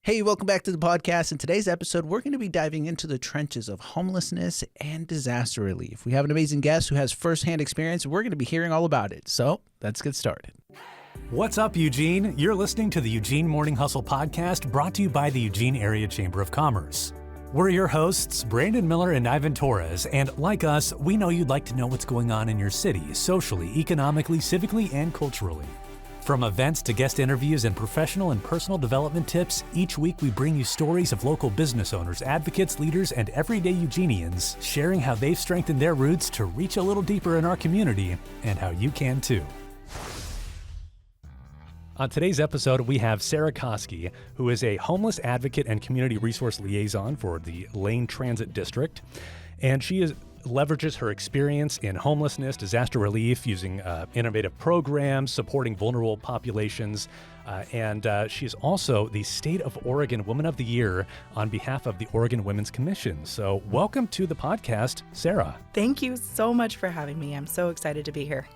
Hey, welcome back to the podcast. In today's episode, we're going to be diving into the trenches of homelessness and disaster relief. We have an amazing guest who has firsthand experience. We're going to be hearing all about it. So let's get started. What's up, Eugene? You're listening to the Eugene Morning Hustle podcast brought to you by the Eugene Area Chamber of Commerce. We're your hosts, Brandon Miller and Ivan Torres, and like us, we know you'd like to know what's going on in your city, socially, economically, civically, and culturally. From events to guest interviews and professional and personal development tips, each week we bring you stories of local business owners, advocates, leaders, and everyday Eugenians sharing how they've strengthened their roots to reach a little deeper in our community and how you can too. On today's episode, we have Sarah Koski, who is a homeless advocate and community resource liaison for the Lane Transit District. And she leverages her experience in homelessness, disaster relief, using innovative programs, supporting vulnerable populations. And she is also the State of Oregon Woman of the Year on behalf of the Oregon Women's Commission. So welcome to the podcast, Sarah. Thank you so much for having me. I'm so excited to be here.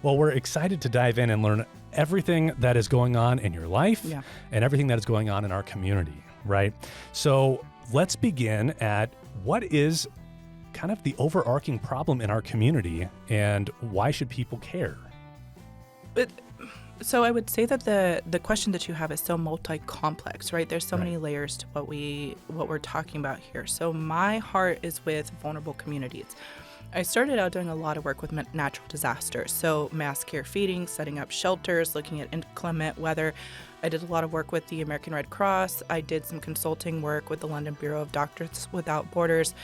Well, we're excited to dive in and learn everything that is going on in your life and everything that is going on in our community, right? So let's begin at what is kind of the overarching problem in our community and why should people care? So I would say that the question that you have is so multi-complex, right? There's so many layers to what we're talking about here. So my heart is with vulnerable communities. I started out doing a lot of work with natural disasters, so mass care feeding, setting up shelters, looking at inclement weather. I did a lot of work with the American Red Cross. I did some consulting work with the London Bureau of Doctors Without Borders.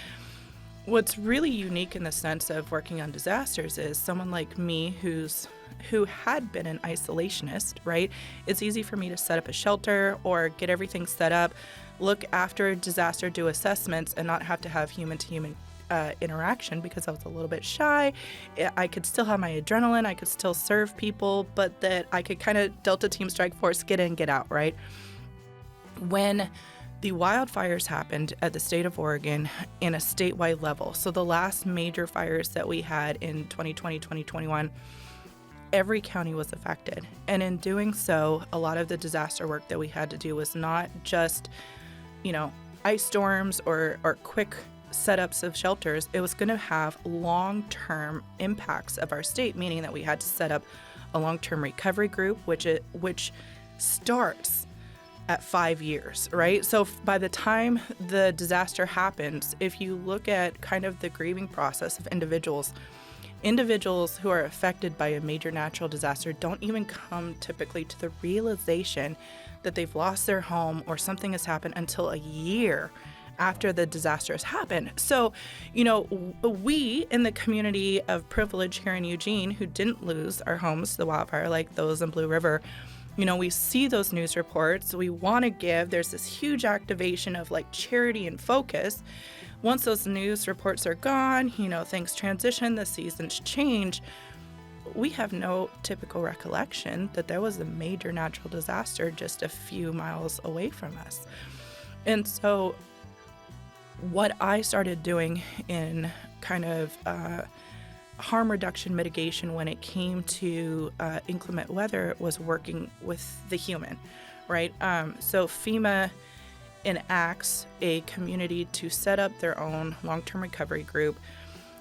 What's really unique in the sense of working on disasters is someone like me who had been an isolationist, right? It's easy for me to set up a shelter or get everything set up, look after a disaster, do assessments, and not have to have human-to-human interaction because I was a little bit shy. I could still have my adrenaline, I could still serve people, but that I could kind of Delta Team Strike Force, get in, get out, right? When the wildfires happened at the state of Oregon in a statewide level, so the last major fires that we had in 2020, 2021, every county was affected. And in doing so, a lot of the disaster work that we had to do was not just, ice storms or quick setups of shelters. It was going to have long-term impacts of our state, meaning that we had to set up a long-term recovery group, which starts at 5 years, right? So by the time the disaster happens, if you look at kind of the grieving process of individuals who are affected by a major natural disaster don't even come typically to the realization that they've lost their home or something has happened until a year after the disaster has happened. So, we in the community of privilege here in Eugene who didn't lose our homes to the wildfire like those in Blue River, we see those news reports. We want to give. There's this huge activation of charity and focus. Once those news reports are gone, things transition, the seasons change. We have no typical recollection that there was a major natural disaster just a few miles away from us. And so what I started doing in kind of harm reduction mitigation when it came to inclement weather was working with the human, right? So FEMA enacts a community to set up their own long-term recovery group.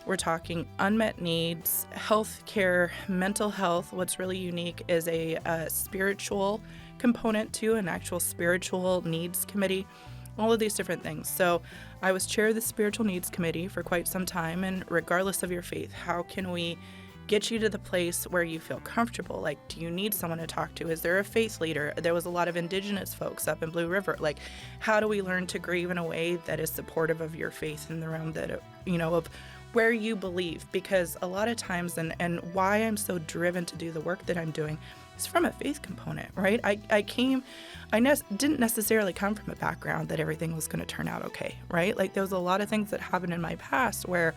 We're talking unmet needs, health care, mental health. What's really unique is a spiritual component to an actual spiritual needs committee. All of these different things. So I was chair of the spiritual needs committee for quite some time, and regardless of your faith, how can we get you to the place where you feel comfortable? Do you need someone to talk to? Is there a faith leader? There was a lot of indigenous folks up in Blue River. How do we learn to grieve in a way that is supportive of your faith in the realm that, of where you believe? Because a lot of times, and why I'm so driven to do the work that I'm doing, is from a faith component, right? I didn't necessarily come from a background that everything was going to turn out okay, right? There was a lot of things that happened in my past where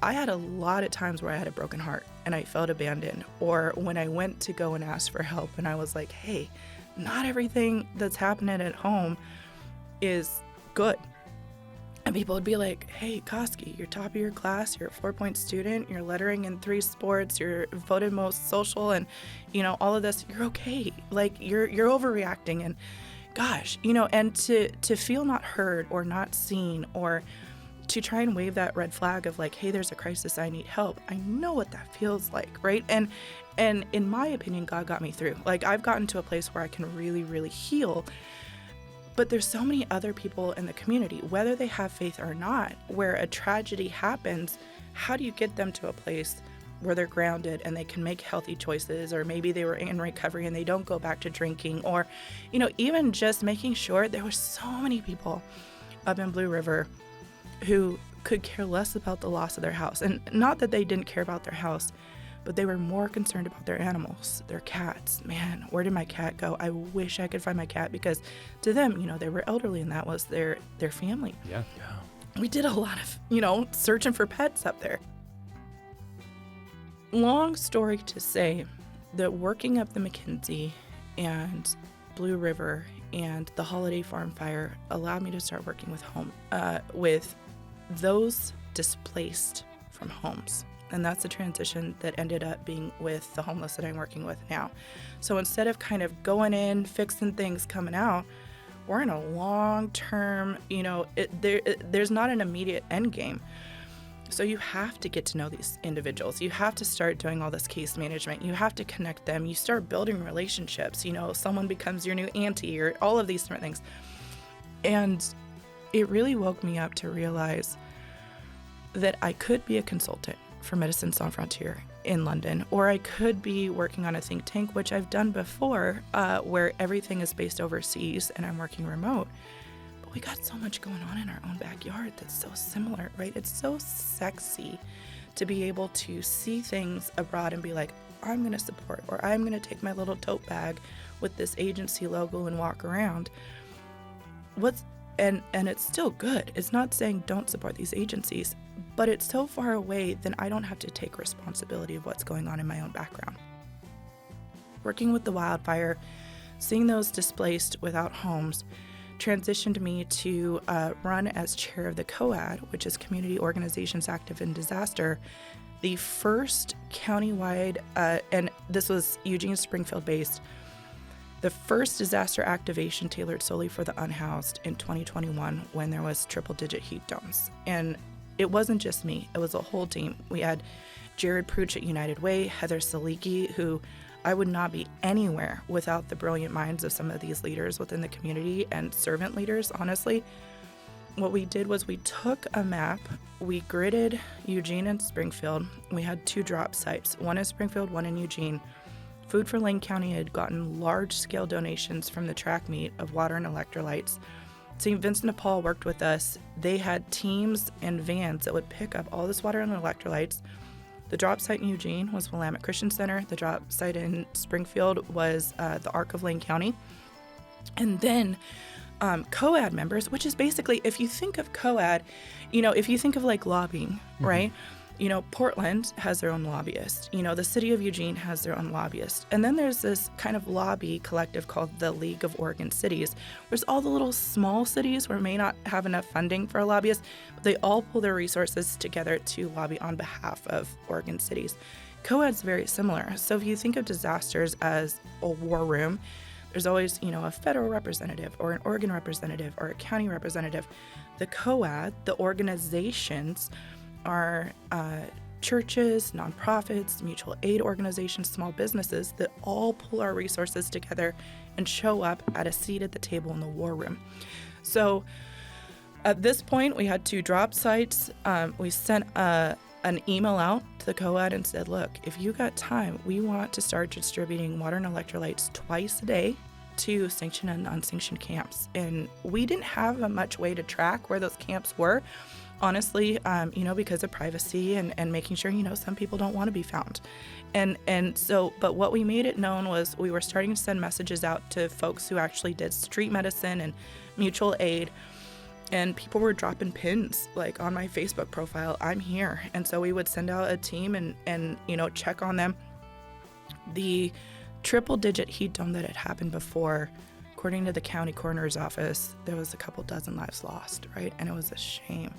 I had a lot of times where I had a broken heart and I felt abandoned, or when I went to go and ask for help and I was like, hey, not everything that's happening at home is good. And people would be like, hey, Koski, you're top of your class, you're a 4-point student, you're lettering in 3 sports, you're voted most social, and, all of this, you're okay. You're overreacting. And, gosh, and to feel not heard or not seen, or to try and wave that red flag of like, hey, there's a crisis, I need help. I know what that feels like, right? And in my opinion, God got me through. Like, I've gotten to a place where I can really, really heal. But there's so many other people in the community, whether they have faith or not, where a tragedy happens, how do you get them to a place where they're grounded and they can make healthy choices, or maybe they were in recovery and they don't go back to drinking, or, even just making sure. There were so many people up in Blue River who could care less about the loss of their house. And not that they didn't care about their house, but they were more concerned about their animals, their cats. Man, where did my cat go? I wish I could find my cat, because to them, they were elderly and that was their family. Yeah. We did a lot of, searching for pets up there. Long story to say that working up the McKinsey and Blue River and the Holiday Farm Fire allowed me to start working with those displaced from homes. And that's the transition that ended up being with the homeless that I'm working with now. So instead of kind of going in, fixing things, coming out, we're in a long-term, there's not an immediate end game. So you have to get to know these individuals. You have to start doing all this case management. You have to connect them. You start building relationships. Someone becomes your new auntie, or all of these different things. And it really woke me up to realize that I could be a consultant for Médecins Sans Frontières in London, or I could be working on a think tank, which I've done before, where everything is based overseas and I'm working remote. But we got so much going on in our own backyard that's so similar, right? It's so sexy to be able to see things abroad and be like, I'm going to support, or I'm going to take my little tote bag with this agency logo and walk around. And it's still good. It's not saying don't support these agencies, but it's so far away, then I don't have to take responsibility of what's going on in my own background. Working with the wildfire, seeing those displaced without homes, transitioned me to run as chair of the COAD, which is Community Organizations Active in Disaster, the first countywide, and this was Eugene Springfield based, the first disaster activation tailored solely for the unhoused in 2021 when there was triple-digit heat domes. And it wasn't just me, it was a whole team. We had Jared Pruch at United Way, Heather Saliki, who I would not be anywhere without the brilliant minds of some of these leaders within the community and servant leaders, honestly. What we did was we took a map, we gridded Eugene and Springfield. We had 2 drop sites, one in Springfield, one in Eugene. Food for Lane County had gotten large-scale donations from the track meet of water and electrolytes. St. Vincent de Paul worked with us. They had teams and vans that would pick up all this water and electrolytes. The drop site in Eugene was Willamette Christian Center. The drop site in Springfield was the Arc of Lane County. And then COAD members, which is basically, if you think of COAD, if you think of like lobbying, mm-hmm. right? Portland has their own lobbyist. The city of Eugene has their own lobbyist. And then there's this kind of lobby collective called the League of Oregon Cities. There's all the little small cities where may not have enough funding for a lobbyist, but they all pull their resources together to lobby on behalf of Oregon cities. COAD's very similar. So if you think of disasters as a war room, there's always, a federal representative or an Oregon representative or a county representative. The COAD, the organizations, are churches, nonprofits, mutual aid organizations, small businesses that all pull our resources together and show up at a seat at the table in the war room. So at this point, we had 2 drop sites. We sent an email out to the COAD and said, look, if you got time, we want to start distributing water and electrolytes twice a day to sanctioned and unsanctioned camps. And we didn't have much way to track where those camps were. Honestly, because of privacy and making sure, some people don't want to be found. And so, but what we made it known was we were starting to send messages out to folks who actually did street medicine and mutual aid. And people were dropping pins, like on my Facebook profile, I'm here. And so we would send out a team and check on them. The triple-digit heat dome that had happened before, according to the county coroner's office, there was a couple dozen lives lost, right? And it was a shame.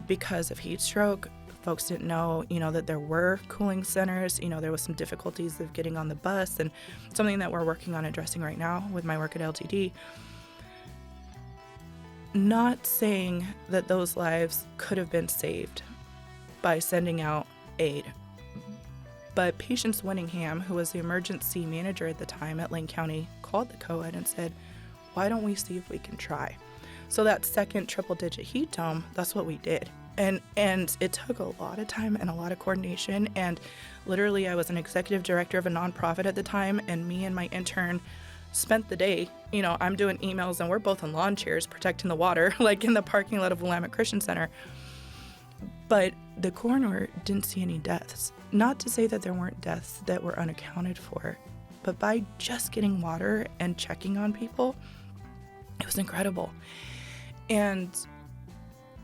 Because of heat stroke, folks didn't know, that there were cooling centers. There was some difficulties of getting on the bus, and something that we're working on addressing right now with my work at LTD. Not saying that those lives could have been saved by sending out aid. But Patience Winningham, who was the emergency manager at the time at Lane County, called the co-ed and said, why don't we see if we can try? So that second triple-digit heat dome, that's what we did. And it took a lot of time and a lot of coordination. And literally, I was an executive director of a nonprofit at the time, and me and my intern spent the day, I'm doing emails, and we're both in lawn chairs protecting the water, like in the parking lot of Willamette Christian Center. But the coroner didn't see any deaths. Not to say that there weren't deaths that were unaccounted for, but by just getting water and checking on people, it was incredible. And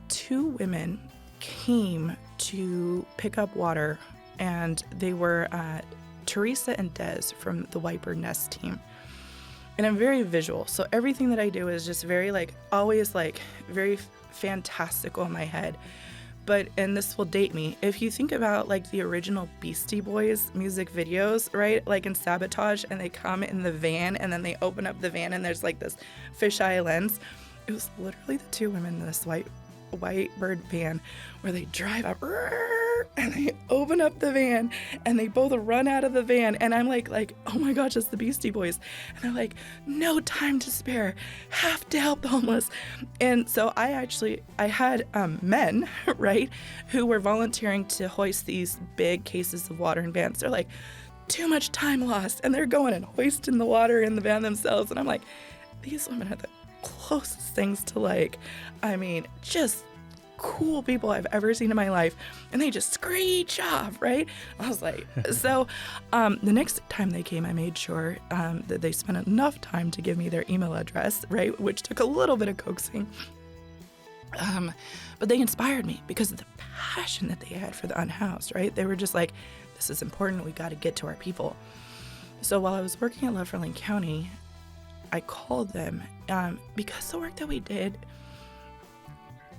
2 women came to pick up water, and they were Teresa and Des from the Wiper Nest team. And I'm very visual, so everything that I do is just very always very fantastical in my head. But, and this will date me, if you think about the original Beastie Boys music videos, right? Like in Sabotage, and they come in the van, and then they open up the van, and there's this fisheye lens. It was literally the 2 women in this white bird van where they drive up and they open up the van, and they both run out of the van, and I'm like, oh my gosh, it's the Beastie Boys. And they're like, no time to spare, have to help the homeless. And so I had men, right, who were volunteering to hoist these big cases of water in vans. They're like, too much time lost, and they're going and hoisting the water in the van themselves. And I'm like, these women are the closest things to just cool people I've ever seen in my life, and they just screech off, right? I was like, so the next time they came, I made sure that they spent enough time to give me their email address, right, which took a little bit of coaxing. But they inspired me because of the passion that they had for the unhoused, right? They were just like, this is important, we got to get to our people. So while I was working at Love for Lane County, I called them because the work that we did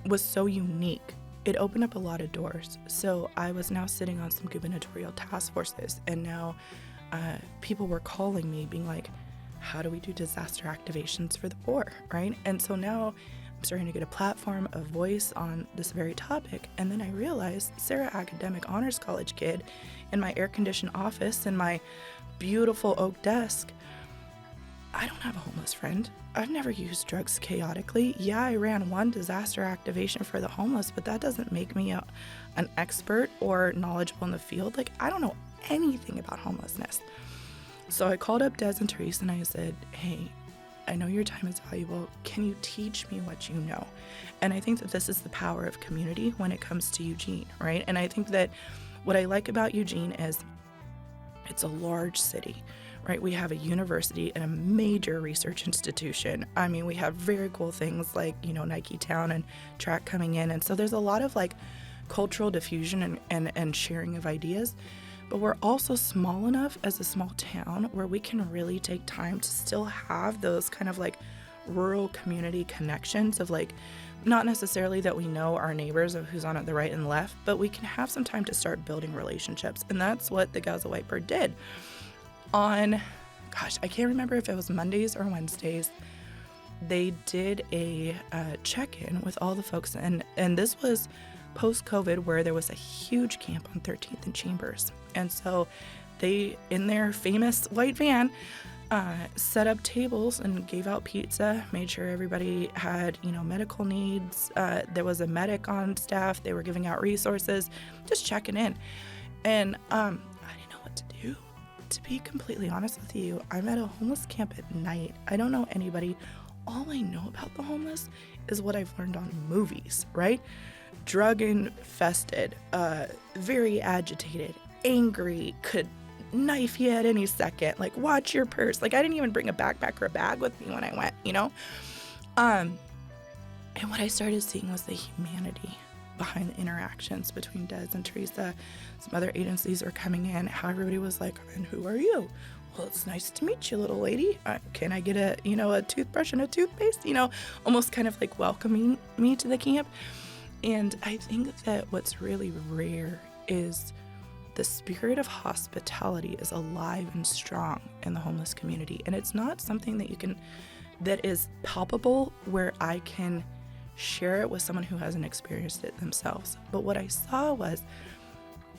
was so unique. It opened up a lot of doors. So I was now sitting on some gubernatorial task forces, and now people were calling me being like, how do we do disaster activations for the poor, right? And so now I'm starting to get a platform, a voice on this very topic. And then I realized, Sarah, academic honors college kid, in my air-conditioned office and my beautiful oak desk, I don't have a homeless friend. I've never used drugs chaotically. Yeah, I ran one disaster activation for the homeless, but that doesn't make me an expert or knowledgeable in the field. I don't know anything about homelessness. So I called up Des and Therese and I said, hey, I know your time is valuable. Can you teach me what you know? And I think that this is the power of community when it comes to Eugene, right? And I think that what I like about Eugene is it's a large city, right? We have a university and a major research institution. I mean, we have very cool things like, Nike Town and track coming in. And so there's a lot of cultural diffusion and sharing of ideas. But we're also small enough as a small town where we can really take time to still have those kind of rural community connections of not necessarily that we know our neighbors of who's on the right and left, but we can have some time to start building relationships. And that's what the Gals of Whitebird did. On, I can't remember if it was Mondays or Wednesdays, they did a check-in with all the folks. And this was post-COVID, where there was a huge camp on 13th and Chambers. And so they, in their famous white van, set up tables and gave out pizza, made sure everybody had, medical needs. There was a medic on staff. They were giving out resources, just checking in. And I didn't know what to do. To be completely honest with you, I'm at a homeless camp at night. I don't know anybody. All I know about the homeless is what I've learned on movies, right? Drug infested, very agitated, angry, could knife you at any second, watch your purse. I didn't even bring a backpack or a bag with me when I went, And what I started seeing was the humanity behind the interactions between Des and Teresa. Some other agencies are coming in, how everybody was like, and who are you? Well, it's nice to meet you, little lady. Can I get a toothbrush and a toothpaste? Almost kind of welcoming me to the camp. And I think that what's really rare is the spirit of hospitality is alive and strong in the homeless community. And it's not something that is palpable where I can share it with someone who hasn't experienced it themselves. But what I saw was,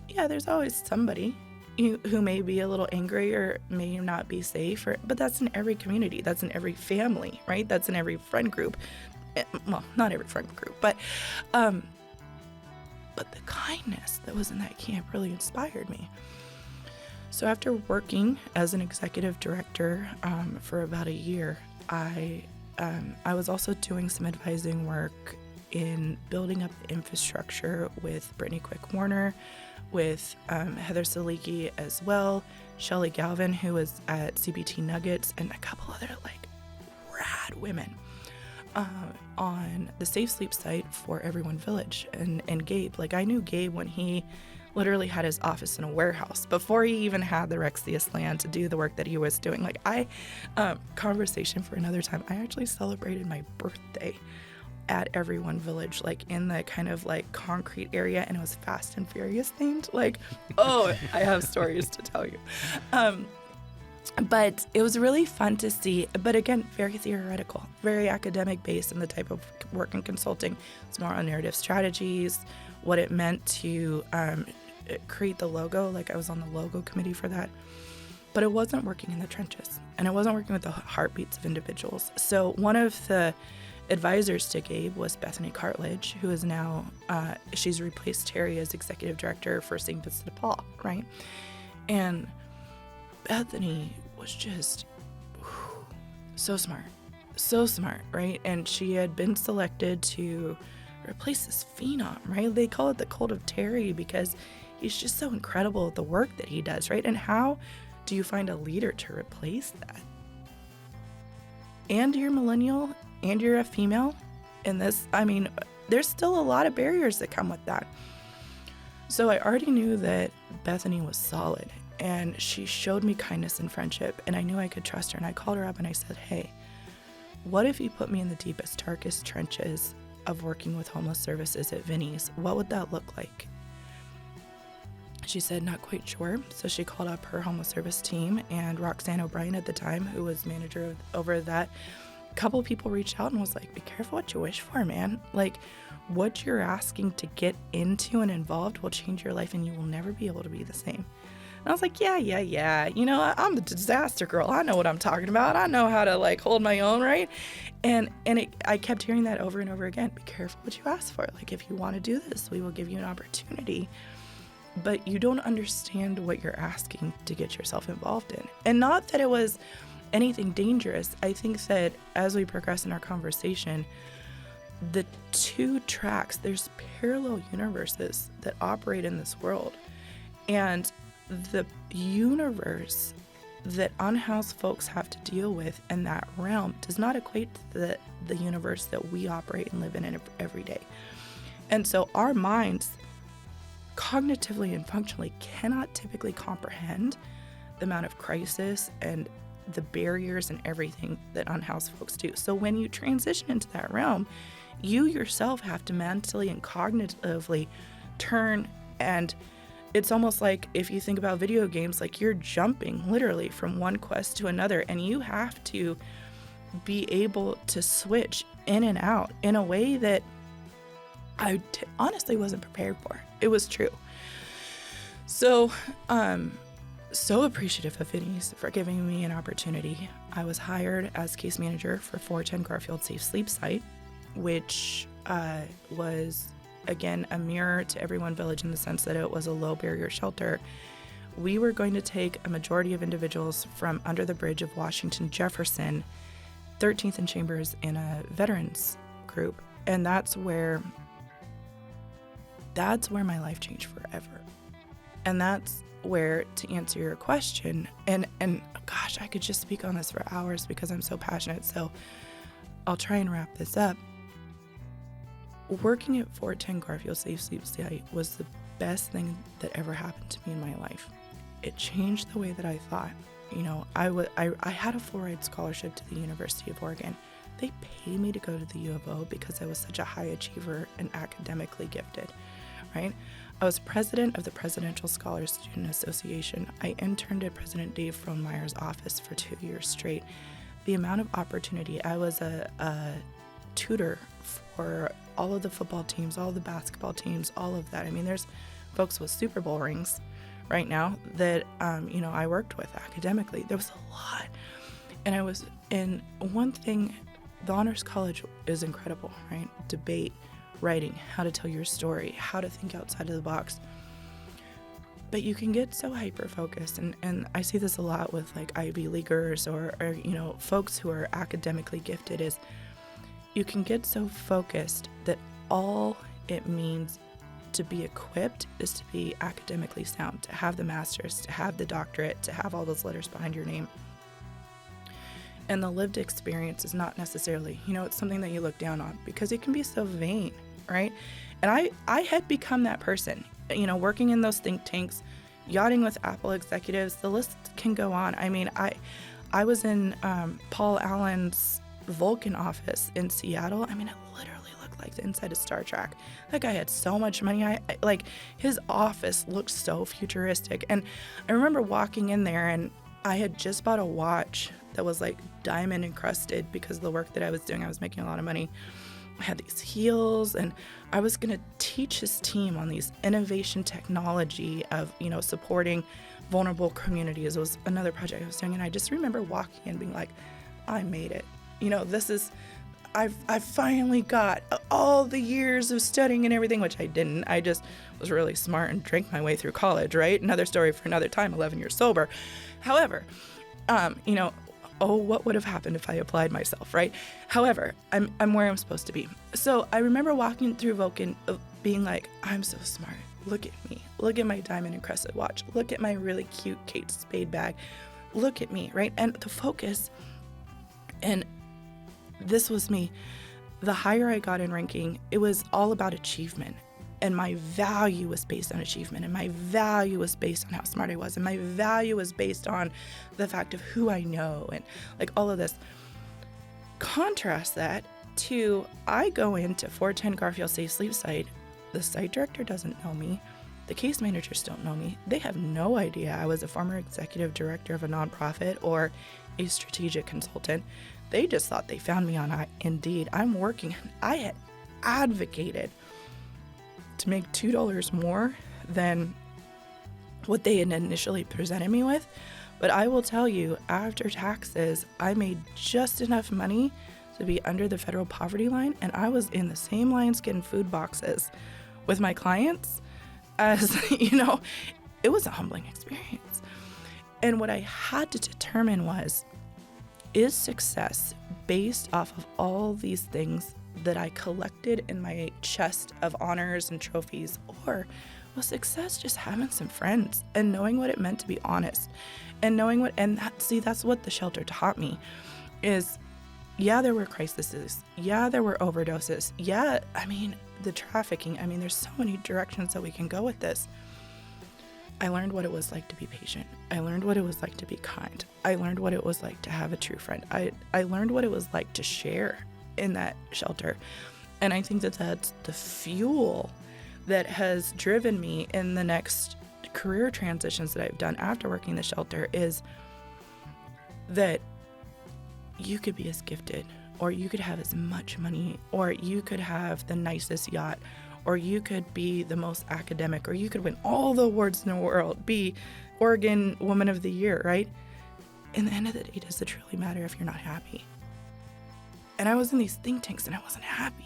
yeah, there's always somebody who may be a little angry or may not be safe, but that's in every community. That's in every family, right? That's in every friend group. Well, not every friend group, but the kindness that was in that camp really inspired me. So after working as an executive director for about a year, I was also doing some advising work in building up the infrastructure with Brittany Quick-Warner, with Heather Saliki as well, Shelley Galvin, who was at CBT Nuggets, and a couple other rad women on the Safe Sleep site for Everyone Village. And Gabe, I knew Gabe when he literally had his office in a warehouse before he even had the Rexius land to do the work that he was doing. Conversation for another time, I actually celebrated my birthday at Everyone Village, in the kind of concrete area, and it was Fast and Furious themed. I have stories to tell you. But it was really fun to see, but again, very theoretical, very academic based in the type of work and consulting. It's more on narrative strategies, what it meant to create the logo. I was on the logo committee for that, but it wasn't working in the trenches, and it wasn't working with the heartbeats of individuals. So one of the advisors to Gabe was Bethany Cartledge, who is now, she's replaced Terry as executive director for St. Vincent de Paul, right? And Bethany was just so smart, right? And she had been selected to replace this phenom, right? They call it the cult of Terry because he's just so incredible at the work that he does, right? And how do you find a leader to replace that? And you're millennial, and you're a female in this. There's still a lot of barriers that come with that. So I already knew that Bethany was solid, and she showed me kindness and friendship, and I knew I could trust her. And I called her up and I said, hey, what if you put me in the deepest, darkest trenches of working with homeless services at Vinnie's? What would that look like? She said, not quite sure. So she called up her homeless service team, and Roxanne O'Brien at the time, who was manager over that, a couple people reached out and was like, be careful what you wish for, man. What you're asking to get into and involved will change your life, and you will never be able to be the same. And I was like, yeah. I'm the disaster girl. I know what I'm talking about. I know how to hold my own, right? And I kept hearing that over and over again. Be careful what you ask for. If you want to do this, we will give you an opportunity. But you don't understand what you're asking to get yourself involved in. And not that it was anything dangerous. I think that as we progress in our conversation, the two tracks, there's parallel universes that operate in this world. And the universe that unhoused folks have to deal with in that realm does not equate to the universe that we operate and live in every day. And so our minds, cognitively and functionally, cannot typically comprehend the amount of crisis and the barriers and everything that unhoused folks do. So when you transition into that realm, you yourself have to mentally and cognitively turn, and it's almost like if you think about video games, you're jumping literally from one quest to another, and you have to be able to switch in and out in a way that I honestly wasn't prepared for. It was true. So, so appreciative of Vinnie's for giving me an opportunity. I was hired as case manager for 410 Garfield Safe Sleep Site, which was, again, a mirror to Everyone Village in the sense that it was a low barrier shelter. We were going to take a majority of individuals from under the bridge of Washington Jefferson, 13th and Chambers, in a veterans group. And that's where my life changed forever. And that's where, to answer your question, and gosh, I could just speak on this for hours because I'm so passionate, so I'll try and wrap this up. Working at 410 Garfield Safe Sleep Site was the best thing that ever happened to me in my life. It changed the way that I thought. I had a full-ride scholarship to the University of Oregon. They paid me to go to the U of O because I was such a high achiever and academically gifted, right? I was president of the Presidential Scholars Student Association. I interned at President Dave Frohnmeyer's office for 2 years straight. The amount of opportunity, I was a tutor for all of the football teams, all the basketball teams, all of that. I mean, there's folks with Super Bowl rings right now that, I worked with academically. There was a lot. And I was in one thing, the Honors College is incredible, right? Debate, writing, how to tell your story, how to think outside of the box. But you can get so hyper-focused, and I see this a lot with like Ivy Leaguers or folks who are academically gifted, is you can get so focused that all it means to be equipped is to be academically sound, to have the master's, to have the doctorate, to have all those letters behind your name. And the lived experience is not necessarily, it's something that you look down on because it can be so vain, right? And I had become that person, working in those think tanks, yachting with Apple executives, the list can go on. I mean, I was in Paul Allen's Vulcan office in Seattle. I mean, it literally looked like the inside of Star Trek. That guy had so much money. His office looked so futuristic. And I remember walking in there, and I had just bought a watch that was like diamond encrusted because of the work that I was doing. I was making a lot of money. I had these heels, and I was going to teach his team on these innovation technology of, supporting vulnerable communities. It was another project I was doing. And I just remember walking in being like, I made it. I've finally got all the years of studying and everything, which I didn't. I just was really smart and drank my way through college, right? Another story for another time, 11 years sober. However, what would have happened if I applied myself, right? However, I'm where I'm supposed to be. So I remember walking through Vulcan being like, I'm so smart. Look at me. Look at my diamond encrusted watch. Look at my really cute Kate Spade bag. Look at me, right? And the focus, and this was me. The higher I got in ranking, it was all about achievement. And my value was based on achievement. And my value was based on how smart I was. And my value was based on the fact of who I know and like all of this. Contrast that to, I go into 410 Garfield Safe Sleep site. The site director doesn't know me. The case managers don't know me. They have no idea I was a former executive director of a nonprofit or a strategic consultant. They just thought they found me on Indeed. I'm working. I had advocated to make $2 more than what they had initially presented me with. But I will tell you, after taxes, I made just enough money to be under the federal poverty line, and I was in the same lines getting food boxes with my clients as, it was a humbling experience. And what I had to determine was, is success based off of all these things that I collected in my chest of honors and trophies, or was success just having some friends and knowing what it meant to be honest and knowing that's what the shelter taught me is, yeah, there were crises. Yeah, there were overdoses. Yeah, the trafficking. There's so many directions that we can go with this. I learned what it was like to be patient. I learned what it was like to be kind. I learned what it was like to have a true friend. I learned what it was like to share in that shelter. And I think that that's the fuel that has driven me in the next career transitions that I've done after working the shelter, is that you could be as gifted, or you could have as much money, or you could have the nicest yacht, or you could be the most academic, or you could win all the awards in the world, be Oregon Woman of the Year, right? In the end of the day, does it truly matter if you're not happy? And I was in these think tanks and I wasn't happy.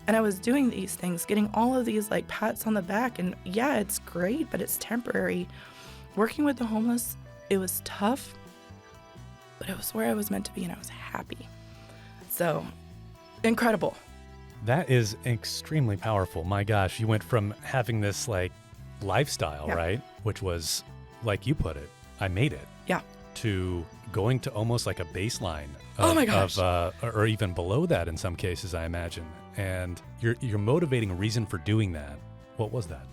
And I was doing these things, getting all of these like pats on the back. And yeah, it's great, but it's temporary. Working with the homeless, it was tough, but it was where I was meant to be and I was happy. So, incredible. That is extremely powerful. My gosh, you went from having this like lifestyle, right? Which was, like you put it, I made it. Yeah. To going to almost like a baseline oh my gosh. or even below that in some cases, I imagine. And your motivating reason for doing that, what was that?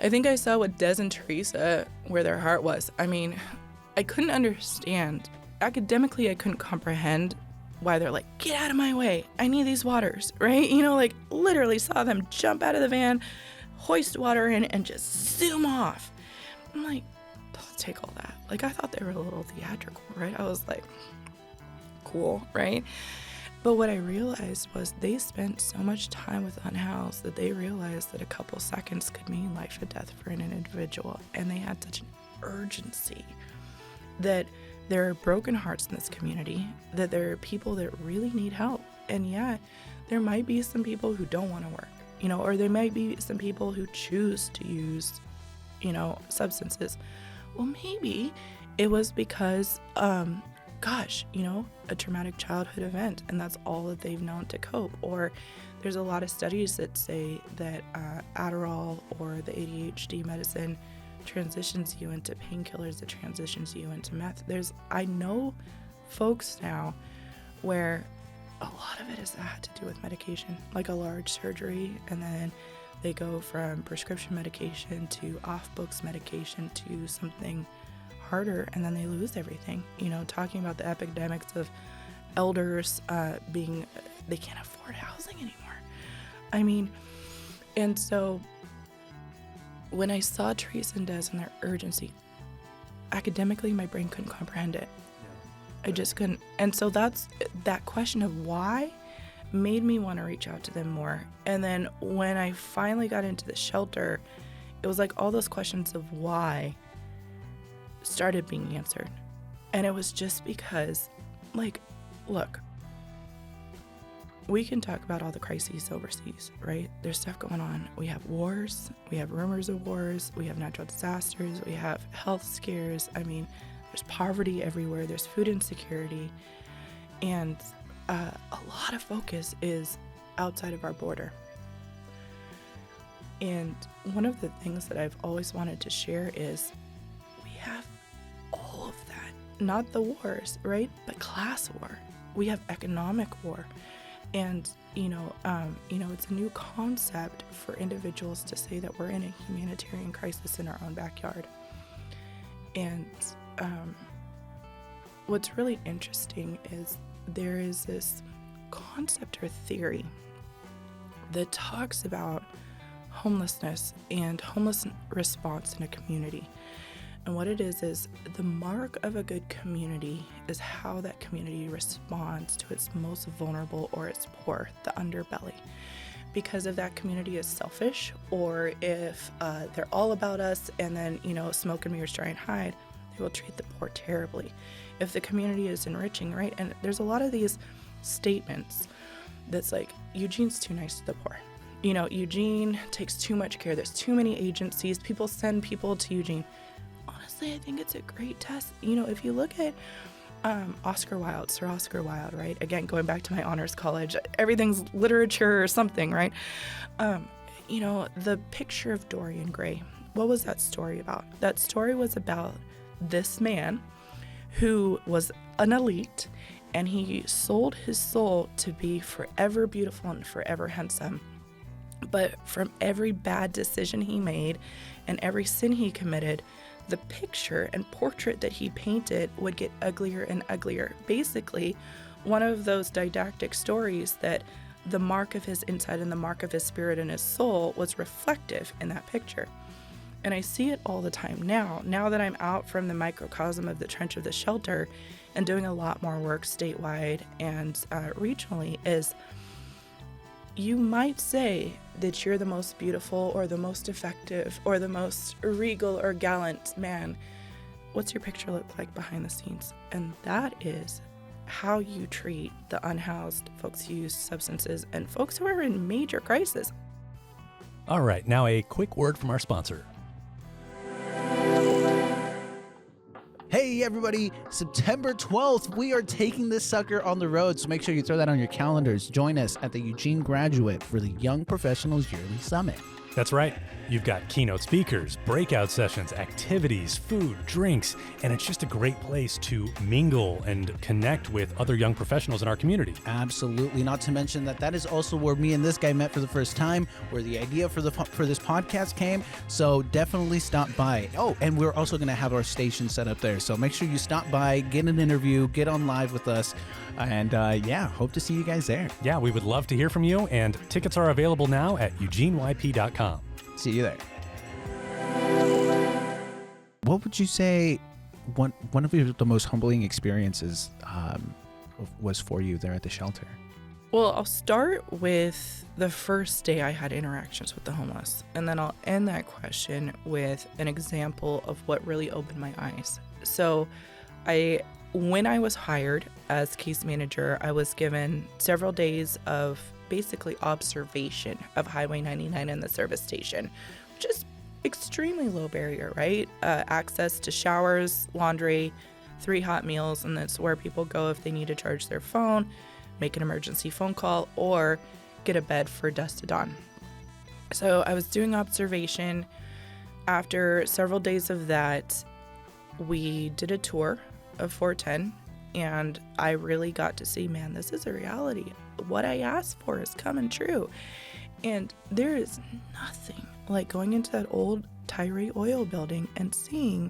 I think I saw with Des and Teresa where their heart was. I couldn't understand. Academically, I couldn't comprehend why they're like, get out of my way, I need these waters, right? You know, like literally saw them jump out of the van, hoist water in, and just zoom off. I'm like, don't take all that. Like, I thought they were a little theatrical, right? I was like, cool, right? But what I realized was they spent so much time with unhoused that they realized that a couple seconds could mean life or death for an individual. And they had such an urgency that there are broken hearts in this community, that there are people that really need help. And yeah, there might be some people who don't want to work, you know, or there might be some people who choose to use, you know, substances. Well, maybe it was because, gosh, you know, a traumatic childhood event, and that's all that they've known to cope. Or there's a lot of studies that say that Adderall or the ADHD medicine transitions you into painkillers, that transitions you into meth. I know folks now where a lot of it had to do with medication, like a large surgery, and then they go from prescription medication to off-books medication to something harder, and then they lose everything. You know, talking about the epidemics of elders they can't afford housing anymore. I mean, and so when I saw Teresa and Des and their urgency, academically, my brain couldn't comprehend it. I just couldn't. And so that question of why made me want to reach out to them more. And then when I finally got into the shelter, it was like all those questions of why started being answered. And it was just because, like, look, we can talk about all the crises overseas, right? There's stuff going on. We have wars, we have rumors of wars, we have natural disasters, we have health scares. I mean, there's poverty everywhere, there's food insecurity, and a lot of focus is outside of our border. And one of the things that I've always wanted to share is we have all of that. Not the wars, right? But class war. We have economic war. And, it's a new concept for individuals to say that we're in a humanitarian crisis in our own backyard. And what's really interesting is there is this concept or theory that talks about homelessness and homeless response in a community. And what it is the mark of a good community is how that community responds to its most vulnerable or its poor, the underbelly. Because if that community is selfish, or if they're all about us and then, smoke and mirrors try and hide, they will treat the poor terribly. If the community is enriching, right? And there's a lot of these statements that's like, Eugene's too nice to the poor. Eugene takes too much care. There's too many agencies. People send people to Eugene. Honestly, I think it's a great test. If you look at Oscar Wilde, Sir Oscar Wilde, right? Again, going back to my honors college, everything's literature or something, right? The Picture of Dorian Gray. What was that story about? That story was about this man who was an elite, and he sold his soul to be forever beautiful and forever handsome. But from every bad decision he made and every sin he committed, the picture and portrait that he painted would get uglier and uglier. Basically, one of those didactic stories that the mark of his inside and the mark of his spirit and his soul was reflective in that picture. And I see it all the time now that I'm out from the microcosm of the trench of the shelter and doing a lot more work statewide and regionally, is you might say that you're the most beautiful or the most effective or the most regal or gallant man. What's your picture look like behind the scenes? And that is how you treat the unhoused, folks who use substances, and folks who are in major crisis. All right, now a quick word from our sponsor. Hey everybody, September 12th, we are taking this sucker on the road, so make sure you throw that on your calendars. Join us at the Eugene Graduate for the Young Professionals Yearly Summit. That's right. You've got keynote speakers, breakout sessions, activities, food, drinks, and it's just a great place to mingle and connect with other young professionals in our community. Absolutely. Not to mention that is also where me and this guy met for the first time, where the idea for this podcast came. So definitely stop by. Oh, and we're also going to have our station set up there. So make sure you stop by, get an interview, get on live with us, and hope to see you guys there. Yeah, we would love to hear from you, and tickets are available now at eugeneyp.com. See you there. What would you say one of the most humbling experiences was for you there at the shelter? Well, I'll start with the first day I had interactions with the homeless, and then I'll end that question with an example of what really opened my eyes. So when I was hired as case manager, I was given several days of basically observation of Highway 99 and the service station, which is extremely low barrier, right? Access to showers, laundry, 3 hot meals, and that's where people go if they need to charge their phone, make an emergency phone call, or get a bed for dusk to dawn. So I was doing observation. After several days of that, we did a tour of 410, and I really got to see, man, this is a reality. What I asked for is coming true. And there is nothing like going into that old Tyree oil building and seeing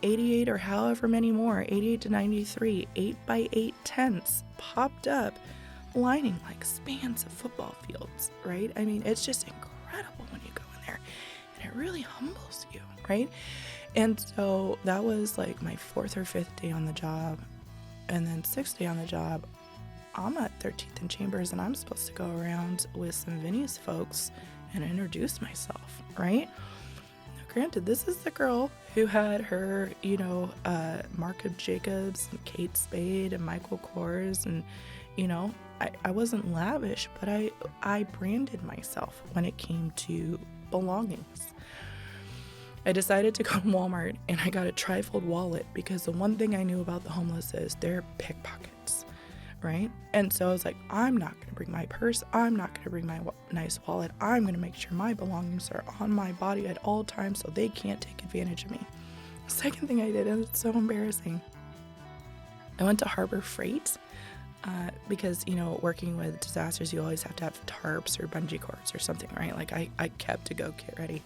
88 or however many more, 88 to 93, 8x8 tents popped up, lining like spans of football fields, right? I mean, it's just incredible when you go in there, and it really humbles you, right? And so that was like my 4th or 5th day on the job. And then 6th day on the job, I'm at 13th and Chambers, and I'm supposed to go around with some Vinny's folks and introduce myself, right? Now, granted, this is the girl who had her, Mark of Jacobs and Kate Spade and Michael Kors, and, I wasn't lavish, but I branded myself when it came to belongings. I decided to go to Walmart, and I got a trifold wallet, because the one thing I knew about the homeless is they're pickpockets, right? And so I was like, I'm not going to bring my purse. I'm not going to bring my nice wallet. I'm going to make sure my belongings are on my body at all times so they can't take advantage of me. The second thing I did, and it's so embarrassing, I went to Harbor Freight because, working with disasters, you always have to have tarps or bungee cords or something, right? Like I kept to go get ready.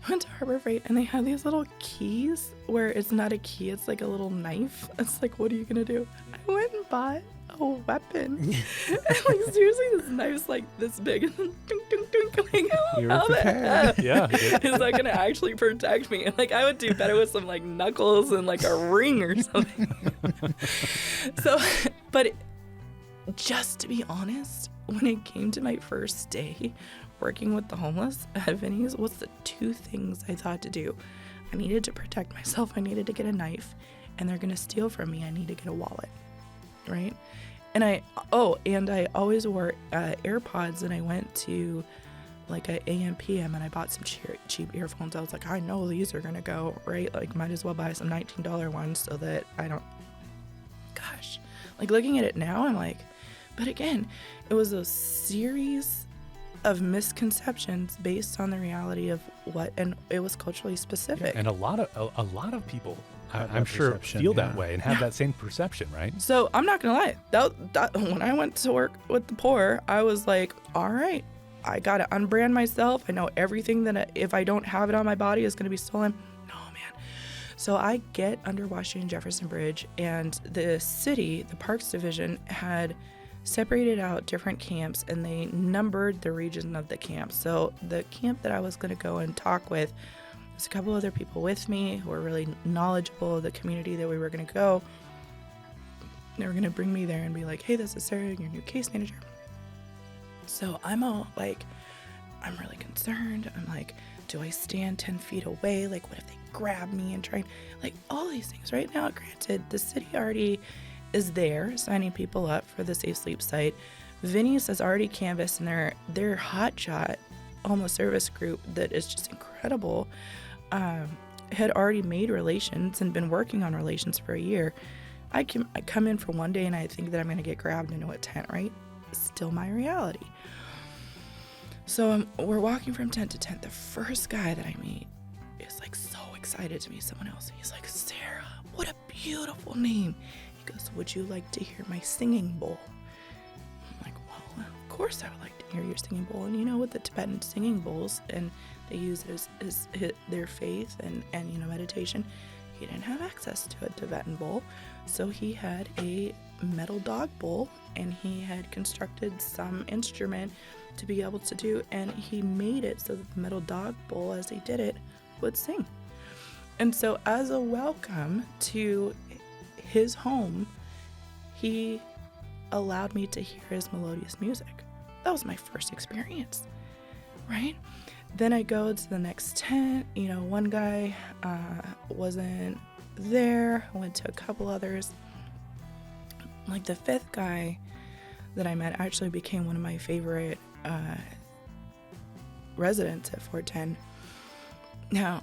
I went to Harbor Freight, and they have these little keys where it's not a key, it's like a little knife. It's like, what are you gonna do? I went and bought a weapon. And like, seriously, this knife's like this big, and then dunk, dunk, dunk. Like, You were prepared. Yeah. Is that gonna actually protect me? And like, I would do better with some like knuckles and like a ring or something. So, but just to be honest, when it came to my first day working with the homeless at Vinny's, was the 2 things I thought to do. I needed to protect myself. I needed to get a knife, and they're going to steal from me. I need to get a wallet, right? And I always wore AirPods, and I went to like a AM PM, and I bought some cheap earphones. I was like, I know these are going to go, right? Like, might as well buy some $19 ones so that I don't, gosh, like looking at it now, I'm like, but again, it was a series of misconceptions based on the reality of what, and it was culturally specific. And a lot of people, I'm sure, feel that way and have that same perception, right? So I'm not gonna lie, that when I went to work with the poor, I was like, all right, I gotta unbrand myself. I know everything that if I don't have it on my body is gonna be stolen. No, man. So I get under Washington Jefferson Bridge, and the city, the Parks Division, had separated out different camps, and they numbered the region of the camp. So the camp that I was going to go and talk with, there's a couple other people with me who were really knowledgeable of the community that we were going to go. They were going to bring me there and be like, hey, this is Sarah, your new case manager. So I'm all like, I'm really concerned. I'm like, do I stand 10 feet away? Like, what if they grab me and try, like, all these things. Right now, granted, the city already is there signing people up for the Safe Sleep site. Vinny's has already canvassed, and their hotshot homeless service group that is just incredible had already made relations and been working on relations for a year. I come in for one day, and I think that I'm going to get grabbed into a tent, right? Still my reality. So we're walking from tent to tent. The first guy that I meet is like so excited to meet someone else. He's like, Sarah, what a beautiful name. He goes, would you like to hear my singing bowl? I'm like, well, of course I would like to hear your singing bowl. And you know, with the Tibetan singing bowls, and they use it as their faith and meditation, he didn't have access to a Tibetan bowl. So he had a metal dog bowl, and he had constructed some instrument to be able to do, and he made it so that the metal dog bowl, as he did it, would sing. And so as a welcome to his home, he allowed me to hear his melodious music. That was my first experience, right? Then I go to the next tent. One guy wasn't there. I went to a couple others. Like the fifth guy that I met actually became one of my favorite residents at Fort 10. Now,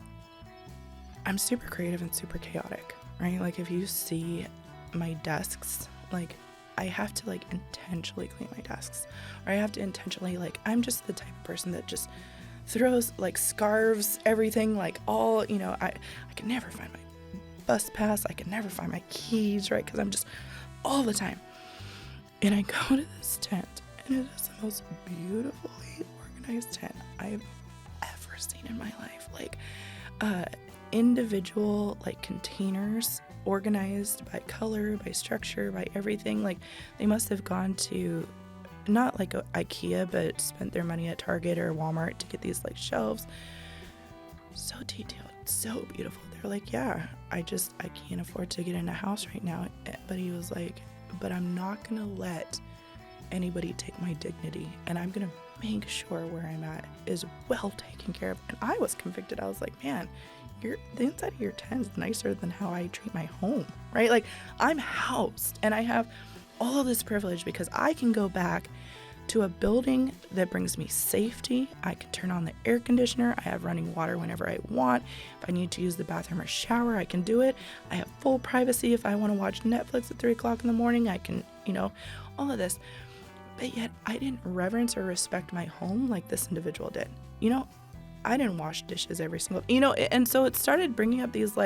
I'm super creative and super chaotic, right? Like if you see my desks, like I have to like intentionally clean my desks, or I have to intentionally I'm just the type of person that just throws like scarves, everything, like all, I can never find my bus pass. I can never find my keys, right? Because I'm just all the time. And I go to this tent, and it is the most beautifully organized tent I've ever seen in my life. Like individual containers organized by color, by structure, by everything. Like they must have gone to not like IKEA, but spent their money at Target or Walmart to get these shelves. So detailed, so beautiful. They're like, yeah, I can't afford to get in a house right now. But he was like, but I'm not gonna let anybody take my dignity, and I'm gonna make sure where I'm at is well taken care of. And I was convicted. I was like, man, the inside of your tent is nicer than how I treat my home, right? Like I'm housed, and I have all of this privilege because I can go back to a building that brings me safety. I can turn on the air conditioner. I have running water whenever I want. If I need to use the bathroom or shower, I can do it. I have full privacy. If I want to watch Netflix at 3 o'clock in the morning, I can, all of this. But yet I didn't reverence or respect my home like this individual did. I didn't wash dishes every single, and so it started bringing up these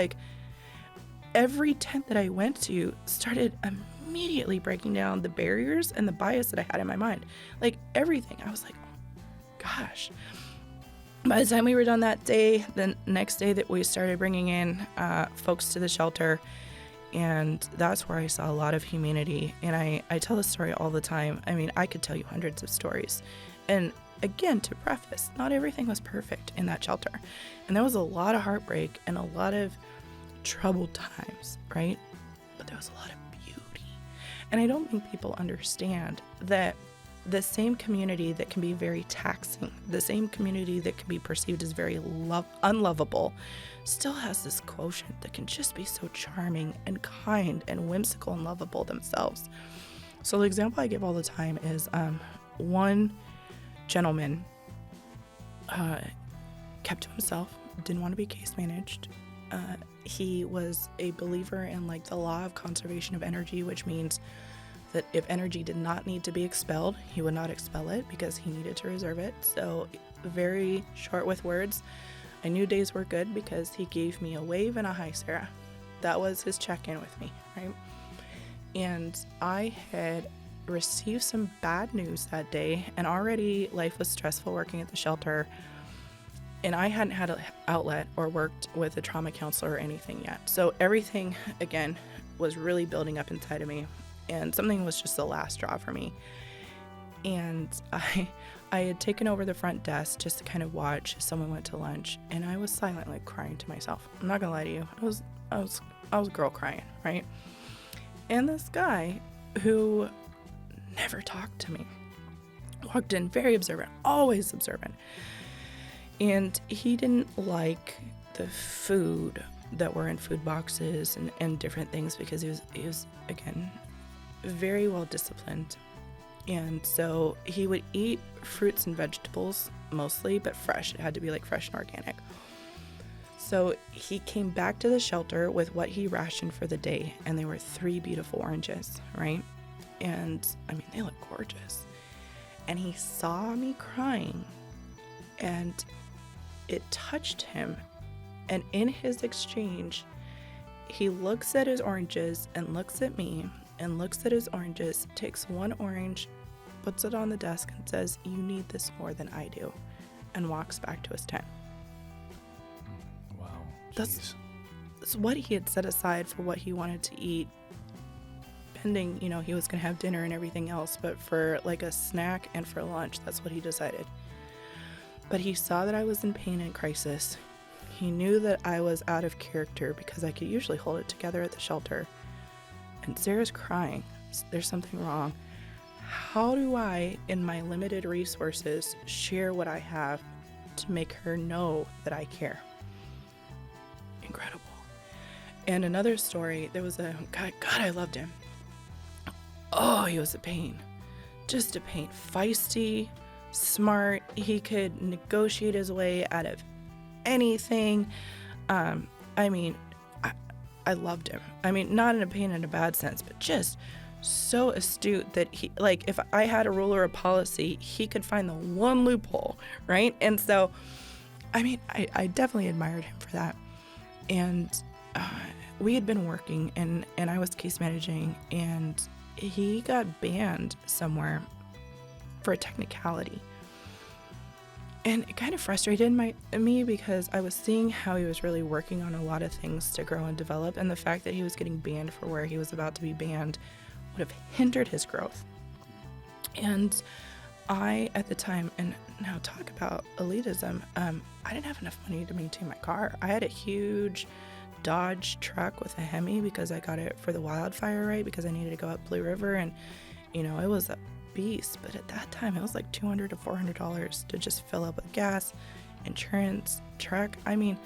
every tent that I went to started immediately breaking down the barriers and the bias that I had in my mind. Like everything. I was like, oh, gosh. By the time we were done that day, the next day that we started bringing in folks to the shelter, and that's where I saw a lot of humanity. And I tell this story all the time. I mean, I could tell you hundreds of stories. And again, to preface, not everything was perfect in that shelter. And there was a lot of heartbreak and a lot of troubled times, right? But there was a lot of beauty. And I don't think people understand that the same community that can be very taxing, the same community that can be perceived as very unlovable, still has this quotient that can just be so charming and kind and whimsical and lovable themselves. So the example I give all the time is one gentleman kept to himself, didn't want to be case managed. He was a believer in the law of conservation of energy, which means that if energy did not need to be expelled, he would not expel it because he needed to reserve it. So very short with words, I knew days were good because he gave me a wave and a hi, Sarah. That was his check-in with me, right? And I had received some bad news that day, and already life was stressful working at the shelter, and I hadn't had an outlet or worked with a trauma counselor or anything yet. So everything, again, was really building up inside of me, and something was just the last straw for me. And I had taken over the front desk just to kind of watch as someone went to lunch, and I was silent, crying to myself. I'm not gonna lie to you. I was a girl crying, right? And this guy who never talked to me walked in very observant, always observant. And he didn't like the food that were in food boxes and different things because he was again very well disciplined. And so he would eat fruits and vegetables mostly, but fresh. It had to be fresh and organic. So he came back to the shelter with what he rationed for the day, and they were 3 beautiful oranges, right? And I mean, they look gorgeous. And he saw me crying, And it touched him. And in his exchange, he looks at his oranges and looks at me and looks at his oranges, takes one orange, puts it on the desk and says, "You need this more than I do," and walks back to his tent. Wow. That's what he had set aside for what he wanted to eat, pending, you know, he was going to have dinner and everything else, but for like a snack and for lunch, that's what he decided. But he saw that I was in pain and crisis. He knew that I was out of character because I could usually hold it together at the shelter. And Sarah's crying. There's something wrong. How do I, in my limited resources, share what I have to make her know that I care? Incredible. And another story, there was a guy, God, I loved him. Oh, he was a pain. Just a pain. Feisty, smart. He could negotiate his way out of anything. I mean, I loved him. I mean, not in a pain in a bad sense, but just so astute that he, like, if I had a rule or a policy, he could find the one loophole, right? And so, I mean, I definitely admired him for that. And we had been working, and I was case managing, and he got banned somewhere for a technicality. And it kind of frustrated me because I was seeing how he was really working on a lot of things to grow and develop, and the fact that he was getting banned for where he was about to be banned would have hindered his growth. And I, at the time, and now talk about elitism, I didn't have enough money to maintain my car. I had a huge Dodge truck with a Hemi because I got it for the wildfire, right? Because I needed to go up Blue River, and, you know, it was a beast. But at that time, it was like $200 to $400 to just fill up with gas, insurance, truck. I mean,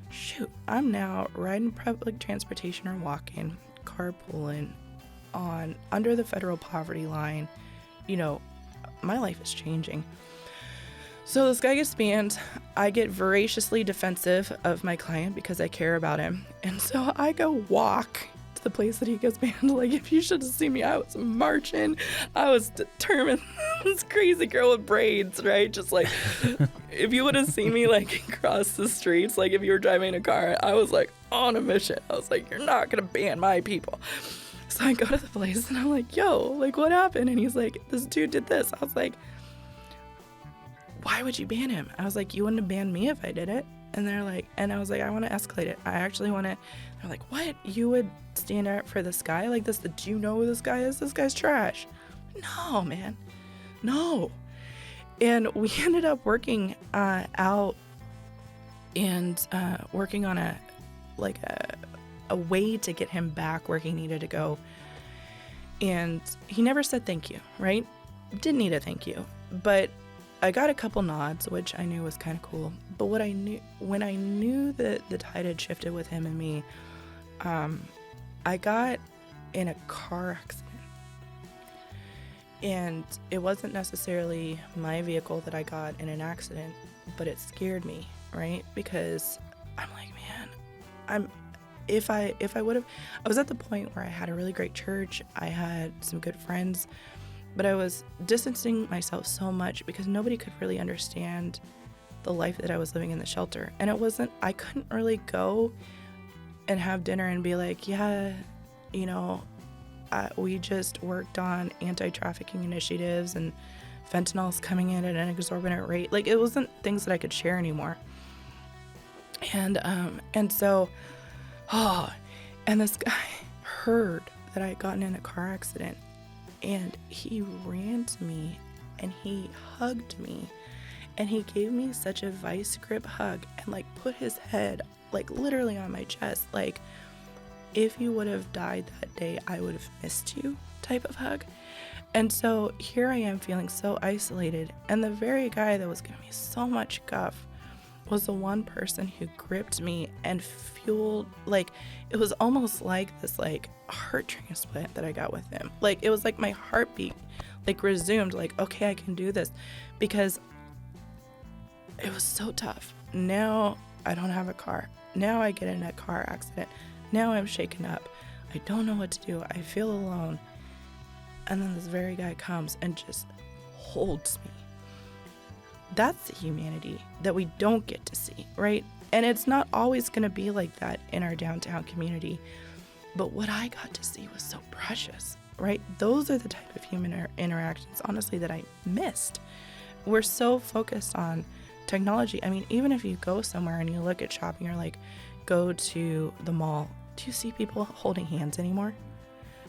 shoot, I'm now riding public transportation or walking, carpooling, on under the federal poverty line. You know, my life is changing. So this guy gets banned. I get voraciously defensive of my client because I care about him. And so I go walk to the place that he gets banned. Like, if you should have seen me, I was marching. I was determined. This crazy girl with braids, right? Just like, if you would have seen me like cross the streets, like if you were driving a car, I was like on a mission. I was like, you're not going to ban my people. So I go to the place and I'm like, yo, like, what happened? And he's like, this dude did this. I was like, why would you ban him? I was like, you wouldn't have banned me if I did it. And they're like, and I was like, I want to escalate it. I actually want to. They're like, what? You would stand up for this guy like this? Do you know who this guy is? This guy's trash. No, man. No. And we ended up working out and working on a way to get him back where he needed to go. And he never said thank you, right? Didn't need a thank you. But I got a couple nods, which I knew was kind of cool. But when I knew that the tide had shifted with him and me, I got in a car accident. And it wasn't necessarily my vehicle that I got in an accident, but it scared me, right? Because I'm like, man, if I would have, I was at the point where I had a really great church, I had some good friends, but I was distancing myself so much because nobody could really understand the life that I was living in the shelter. And I couldn't really go and have dinner and be like, yeah, you know, we just worked on anti-trafficking initiatives and fentanyl's coming in at an exorbitant rate. Like, it wasn't things that I could share anymore. And so, and this guy heard that I had gotten in a car accident, and he ran to me and he hugged me, and he gave me such a vice grip hug and like put his head like literally on my chest, like, if you would have died that day, I would have missed you type of hug. And so here I am feeling so isolated, and the very guy that was giving me so much guff was the one person who gripped me and fueled, like, it was almost like this like heart transplant that I got with him. Like, it was like my heartbeat like resumed, like, okay, I can do this, because it was so tough. Now I don't have a car. Now I get in a car accident. Now I'm shaken up. I don't know what to do. I feel alone. And then this very guy comes and just holds me. That's the humanity that we don't get to see, right? And it's not always going to be like that in our downtown community. But what I got to see was so precious, right? Those are the type of human interactions, honestly, that I missed. We're so focused on technology. I mean, even if you go somewhere and you look at shopping or like go to the mall, do you see people holding hands anymore?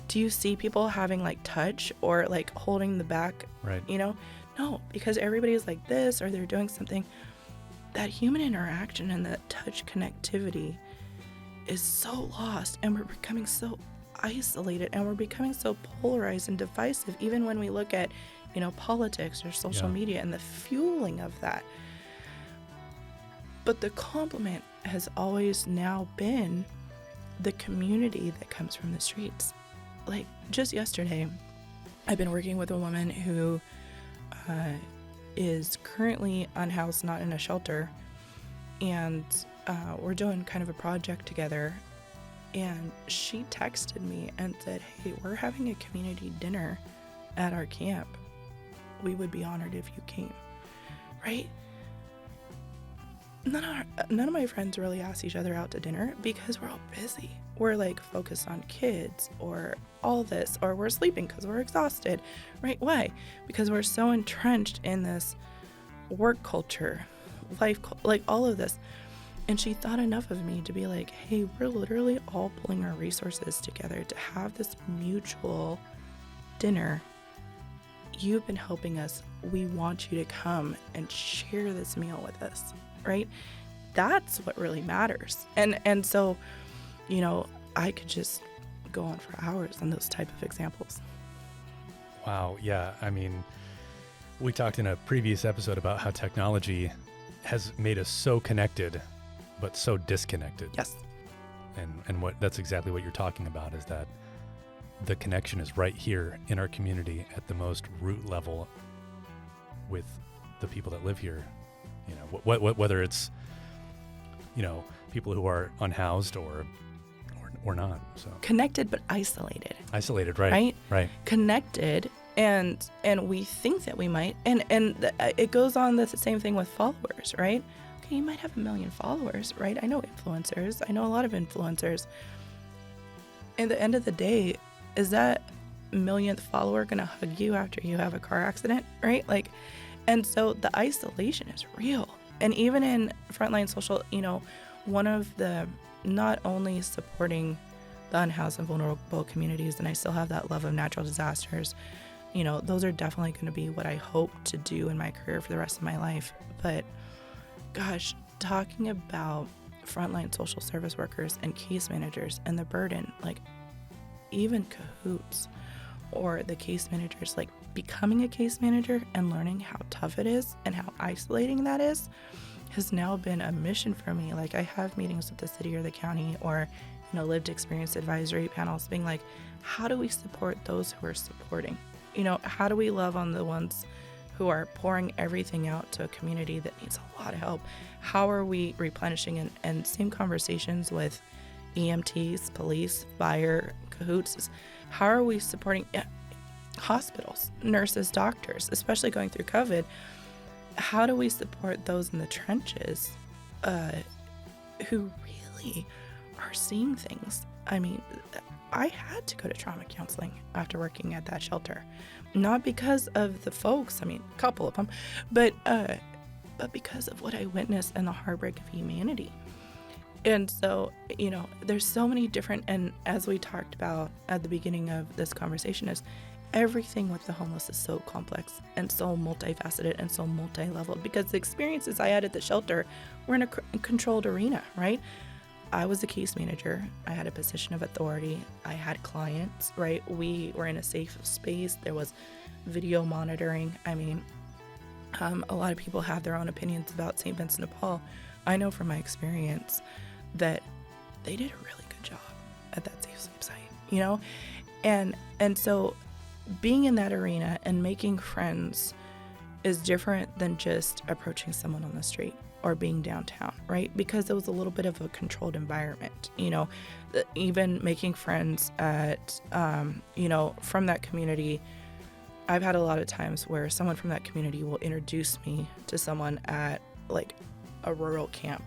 Do you see people having like touch or like holding the back? Right. You know? No, because everybody's like this or they're doing something. That human interaction and that touch connectivity is so lost, and we're becoming so isolated, and we're becoming so polarized and divisive, even when we look at, you know, politics or social media and the fueling of that. But the complement has always now been the community that comes from the streets. Like just yesterday, I've been working with a woman who is currently unhoused, not in a shelter, and we're doing kind of a project together. And she texted me and said, "Hey, we're having a community dinner at our camp. We would be honored if you came." Right? None of my friends really ask each other out to dinner because we're all busy. We're like focused on kids or all this, or we're sleeping because we're exhausted, right? Why? Because we're so entrenched in this work culture, like all of this. And she thought enough of me to be like, "Hey, we're literally all pulling our resources together to have this mutual dinner. You've been helping us. We want you to come and share this meal with us." Right? That's what really matters. And so, you know, I could just go on for hours on those type of examples. Wow. Yeah. I mean, we talked in a previous episode about how technology has made us so connected, but so disconnected. Yes. And that's exactly what you're talking about, is that the connection is right here in our community at the most root level with the people that live here. You know, whether it's, you know, people who are unhoused or not. So Connected but isolated. Isolated, right? Right. Connected, and we think that we might, and it goes on the same thing with followers, right? Okay, you might have 1 million followers, right? I know influencers. I know a lot of influencers. At the end of the day, is that 1,000,000th follower gonna hug you after you have a car accident, right? Like, and so the isolation is real. And even in frontline social, you know, one of the, not only supporting the unhoused and vulnerable communities, and I still have that love of natural disasters, you know, those are definitely going to be what I hope to do in my career for the rest of my life. But gosh, talking about frontline social service workers and case managers and the burden, like even cahoots or the case managers, like becoming a case manager and learning how tough it is and how isolating that is, has now been a mission for me. Like I have meetings with the city or the county, or, you know, lived experience advisory panels, being like, how do we support those who are supporting? You know, how do we love on the ones who are pouring everything out to a community that needs a lot of help? How are we replenishing? And same conversations with EMTs, police, fire, cahoots. How are we supporting hospitals, nurses, doctors, especially going through COVID? How do we support those in the trenches who really are seeing things? I mean, I had to go to trauma counseling after working at that shelter, not because of the folks, I mean, a couple of them, but because of what I witnessed and the heartbreak of humanity. And so, you know, there's so many different, and as we talked about at the beginning of this conversation, is everything with the homeless is so complex and so multifaceted and so multi-leveled, because the experiences I had at the shelter were in a controlled arena, right? I was a case manager. I had a position of authority. I had clients, right? We were in a safe space. There was video monitoring. I mean, a lot of people have their own opinions about St. Vincent de Paul. I know from my experience that they did a really good job at that safe sleep site, you know? And so being in that arena and making friends is different than just approaching someone on the street or being downtown, right? Because it was a little bit of a controlled environment, you know, even making friends at, you know, from that community I've had a lot of times where someone from that community will introduce me to someone at like a rural camp,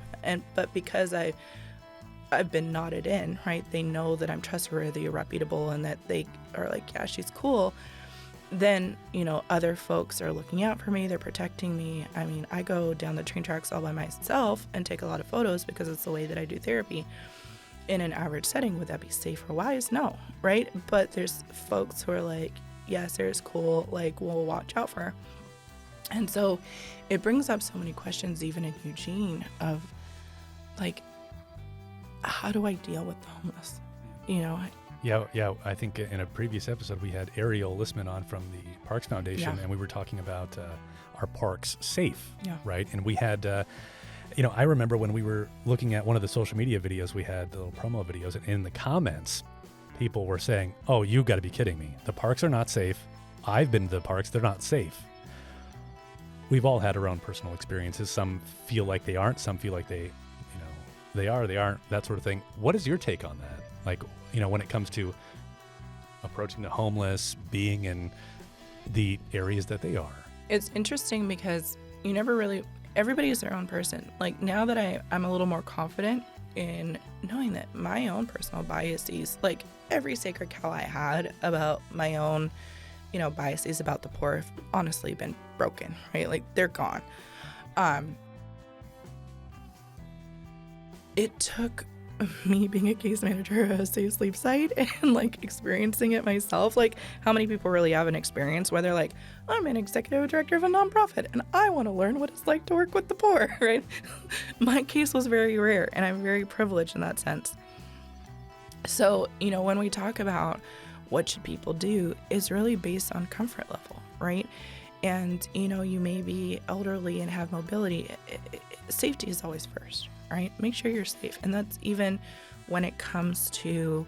but because I've been nodded in, right? They know that I'm trustworthy or reputable and that they are like, yeah, she's cool. Then, other folks are looking out for me. They're protecting me. I mean, I go down the train tracks all by myself and take a lot of photos because it's the way that I do therapy. In an average setting, would that be safe or wise? No, right? But there's folks who are like, yeah, Sarah's cool. Like, we'll watch out for her. And so it brings up so many questions, even in Eugene, of like, how do I deal with the homeless? Yeah. I think in a previous episode, we had Ariel Listman on from the Parks Foundation, and we were talking about our parks safe, right? And we had, I remember when we were looking at one of the social media videos, we had the little promo videos, and in the comments, people were saying, oh, you got to be kidding me. The parks are not safe. I've been to the parks. They're not safe. We've all had our own personal experiences. Some feel like they aren't. Some feel like they are, they aren't, that sort of thing. What is your take on that? Like, when it comes to approaching the homeless, being in the areas that they are. It's interesting because everybody is their own person. Like, now that I'm a little more confident in knowing that my own personal biases, like every sacred cow I had about my own, biases about the poor have honestly been broken, right? Like, they're gone. It took me being a case manager at a safe sleep site and like experiencing it myself. Like, how many people really have an experience where they're like, I'm an executive director of a nonprofit and I want to learn what it's like to work with the poor, right? My case was very rare, and I'm very privileged in that sense. So, when we talk about what should people do, is really based on comfort level, right? And, you may be elderly and have mobility. Safety is always first, right? Make sure you're safe. And that's even when it comes to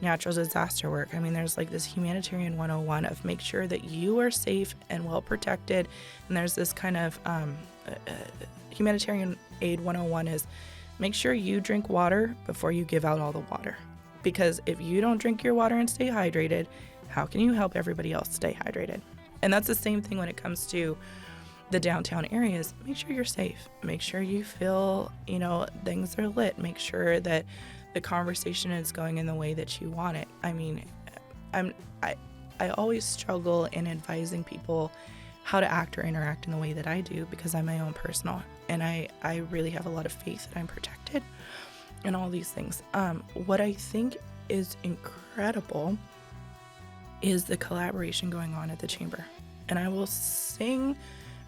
natural disaster work. I mean, there's like this humanitarian 101 of make sure that you are safe and well protected. And there's this kind of humanitarian aid 101 is make sure you drink water before you give out all the water. Because if you don't drink your water and stay hydrated, how can you help everybody else stay hydrated? And that's the same thing when it comes to the downtown areas. Make sure you're safe. Make sure you feel, things are lit. Make sure that the conversation is going in the way that you want it. I mean, I always struggle in advising people how to act or interact in the way that I do because I'm my own personal. And I really have a lot of faith that I'm protected and all these things. What I think is incredible is the collaboration going on at the chamber. And I will sing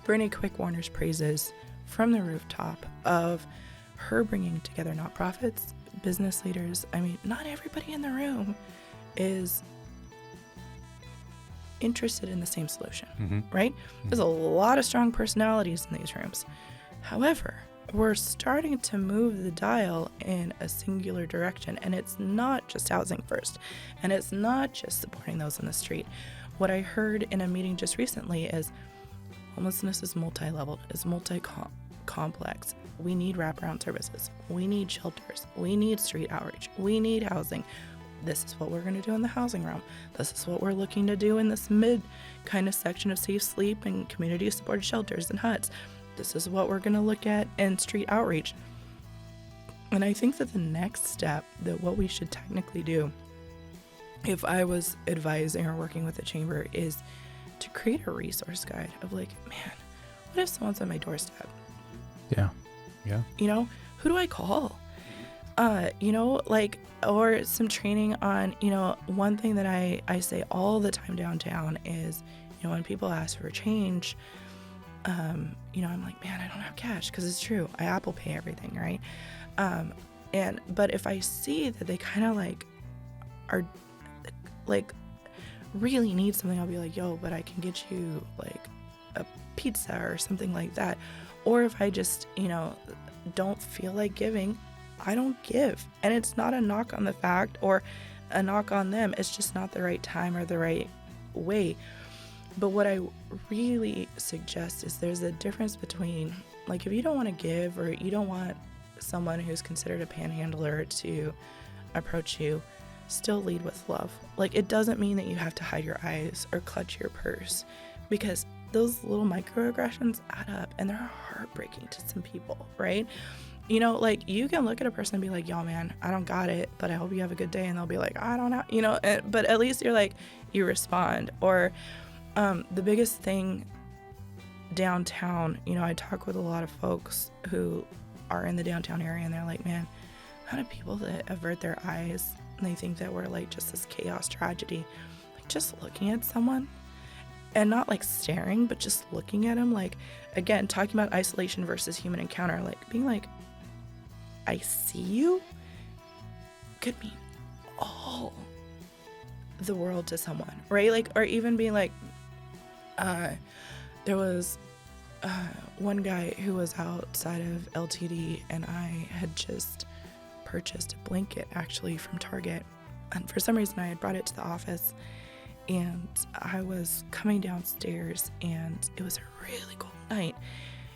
Brittany Quick-Warner's praises from the rooftop of her bringing together nonprofits, business leaders. I mean, not everybody in the room is interested in the same solution, right? There's a lot of strong personalities in these rooms. However, we're starting to move the dial in a singular direction, and it's not just housing first, and it's not just supporting those in the street. What I heard in a meeting just recently is homelessness is multi-leveled, it's multi-complex. We need wraparound services. We need shelters. We need street outreach. We need housing. This is what we're going to do in the housing realm. This is what we're looking to do in this mid kind of section of safe sleep and community supported shelters and huts. This is what we're going to look at in street outreach. And I think that the next step, that what we should technically do, if I was advising or working with the chamber, is to create a resource guide of like, man, what if someone's on my doorstep? Yeah. Who do I call? Or some training on, one thing that I say all the time downtown is, when people ask for change, I'm like, man, I don't have cash, because it's true. I Apple Pay everything, right? But if I see that they kind of are really need something, I'll be like, yo, but I can get you a pizza or something like that. Or if I just, don't feel like giving, I don't give. And it's not a knock on the fact or a knock on them. It's just not the right time or the right way. But what I really suggest is there's a difference between, if you don't want to give, or you don't want someone who's considered a panhandler to approach you, still lead with love. Like, it doesn't mean that you have to hide your eyes or clutch your purse, because those little microaggressions add up and they're heartbreaking to some people, right? You know, like, you can look at a person and be like, yo, man, I don't got it, but I hope you have a good day. And they'll be like, I don't know, you know, but at least you're like, you respond. Or the biggest thing downtown, you know, I talk with a lot of folks who are in the downtown area, and they're like, man, how do people that avert their eyes and they think that we're like just this chaos tragedy, like just looking at someone and not like staring, but just looking at them, like, again, talking about isolation versus human encounter, like being like, I see you could mean all the world to someone, right? Like, or even being like, there was one guy who was outside of LTD, and I had just purchased a blanket actually from Target, and for some reason I had brought it to the office, and I was coming downstairs, and it was a really cold night,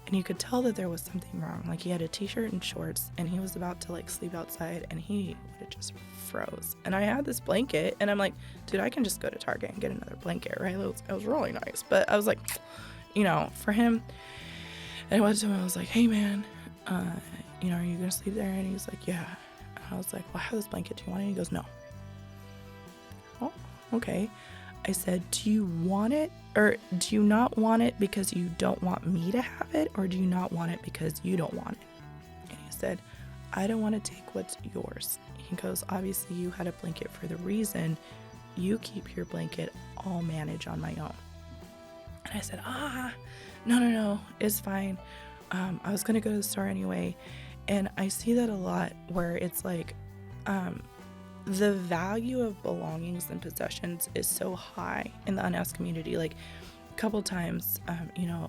and you could tell that there was something wrong. Like, he had a t-shirt and shorts, and he was about to like sleep outside, and he would have just froze. And I had this blanket, and I'm like, dude, I can just go to Target and get another blanket, right? It was really nice, but I was like, you know, for him, and I went to him, I was like, hey man, you know, are you gonna sleep there? And he's like, yeah. And I was like, well, I have this blanket, do you want it? And he goes, no. Oh, okay. I said, do you want it, or do you not want it because you don't want me to have it, or do you not want it because you don't want it? And he said, I don't want to take what's yours. He goes, obviously you had a blanket for the reason you keep your blanket, I'll manage on my own. And I said, no, it's fine. I was going to go to the store anyway. And I see that a lot, where it's like, the value of belongings and possessions is so high in the unasked community. Like, a couple times, you know,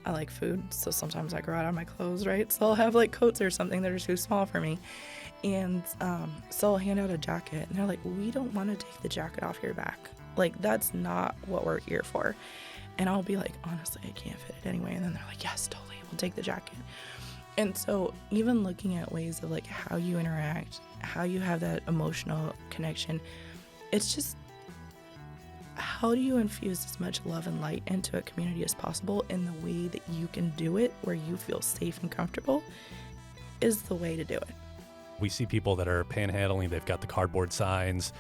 I like food, so sometimes I grow out of my clothes, right? So I'll have like coats or something that are too small for me, and so I'll hand out a jacket, and they're like, we don't want to take the jacket off your back. Like, that's not what we're here for. And I'll be like, honestly, I can't fit it anyway. And then they're like, yes, totally, we'll take the jacket. And so even looking at ways of like how you interact, how you have that emotional connection, it's just, how do you infuse as much love and light into a community as possible in the way that you can do it where you feel safe and comfortable is the way to do it. We see people that are panhandling, they've got the cardboard signs,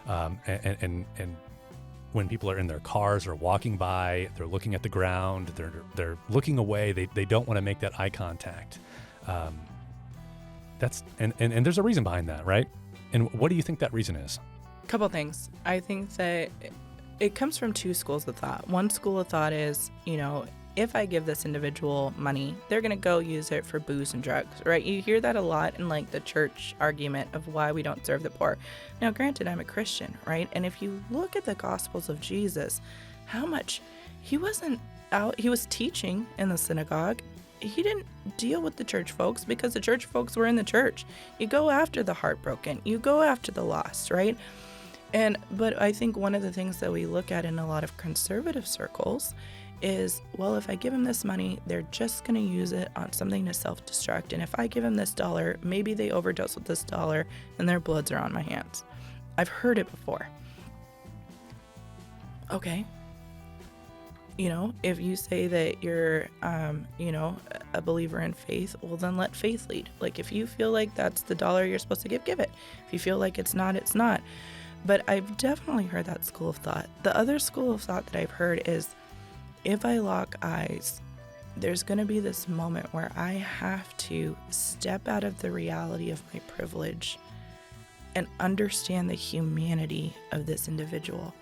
and when people are in their cars or walking by, they're looking at the ground, they're looking away, they don't want to make that eye contact. That's and there's a reason behind that, right? And what do you think that reason is? Couple things. I think that it comes from two schools of thought. One school of thought is, you know, if I give this individual money, they're going to go use it for booze and drugs, right? You hear that a lot in like the church argument of why we don't serve the poor. Now, granted, I'm a Christian, right? And if you look at the Gospels of Jesus, how much he wasn't out, he was teaching in the synagogue. He didn't deal with the church folks because the church folks were in the church. You go after the heartbroken, you go after the lost, right? But I think one of the things that we look at in a lot of conservative circles is, well, if I give them this money, they're just going to use it on something to self-destruct. And if I give them this dollar, maybe they overdose with this dollar and their bloods are on my hands. I've heard it before. Okay. You know, if you say that you're, you know, a believer in faith, well, then let faith lead. Like, if you feel like that's the dollar you're supposed to give it. If you feel like it's not, it's not. But I've definitely heard that school of thought. The other school of thought that I've heard is, if I lock eyes, there's going to be this moment where I have to step out of the reality of my privilege and understand the humanity of this individual.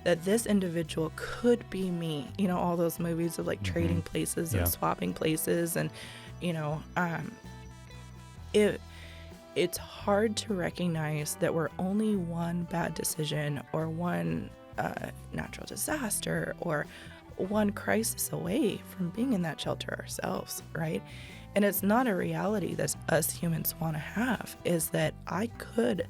That this individual could be me. You know, all those movies of like trading places and swapping places, and, you know, it's hard to recognize that we're only one bad decision or one natural disaster or one crisis away from being in that shelter ourselves, right? And it's not a reality that us humans want to have, is that I could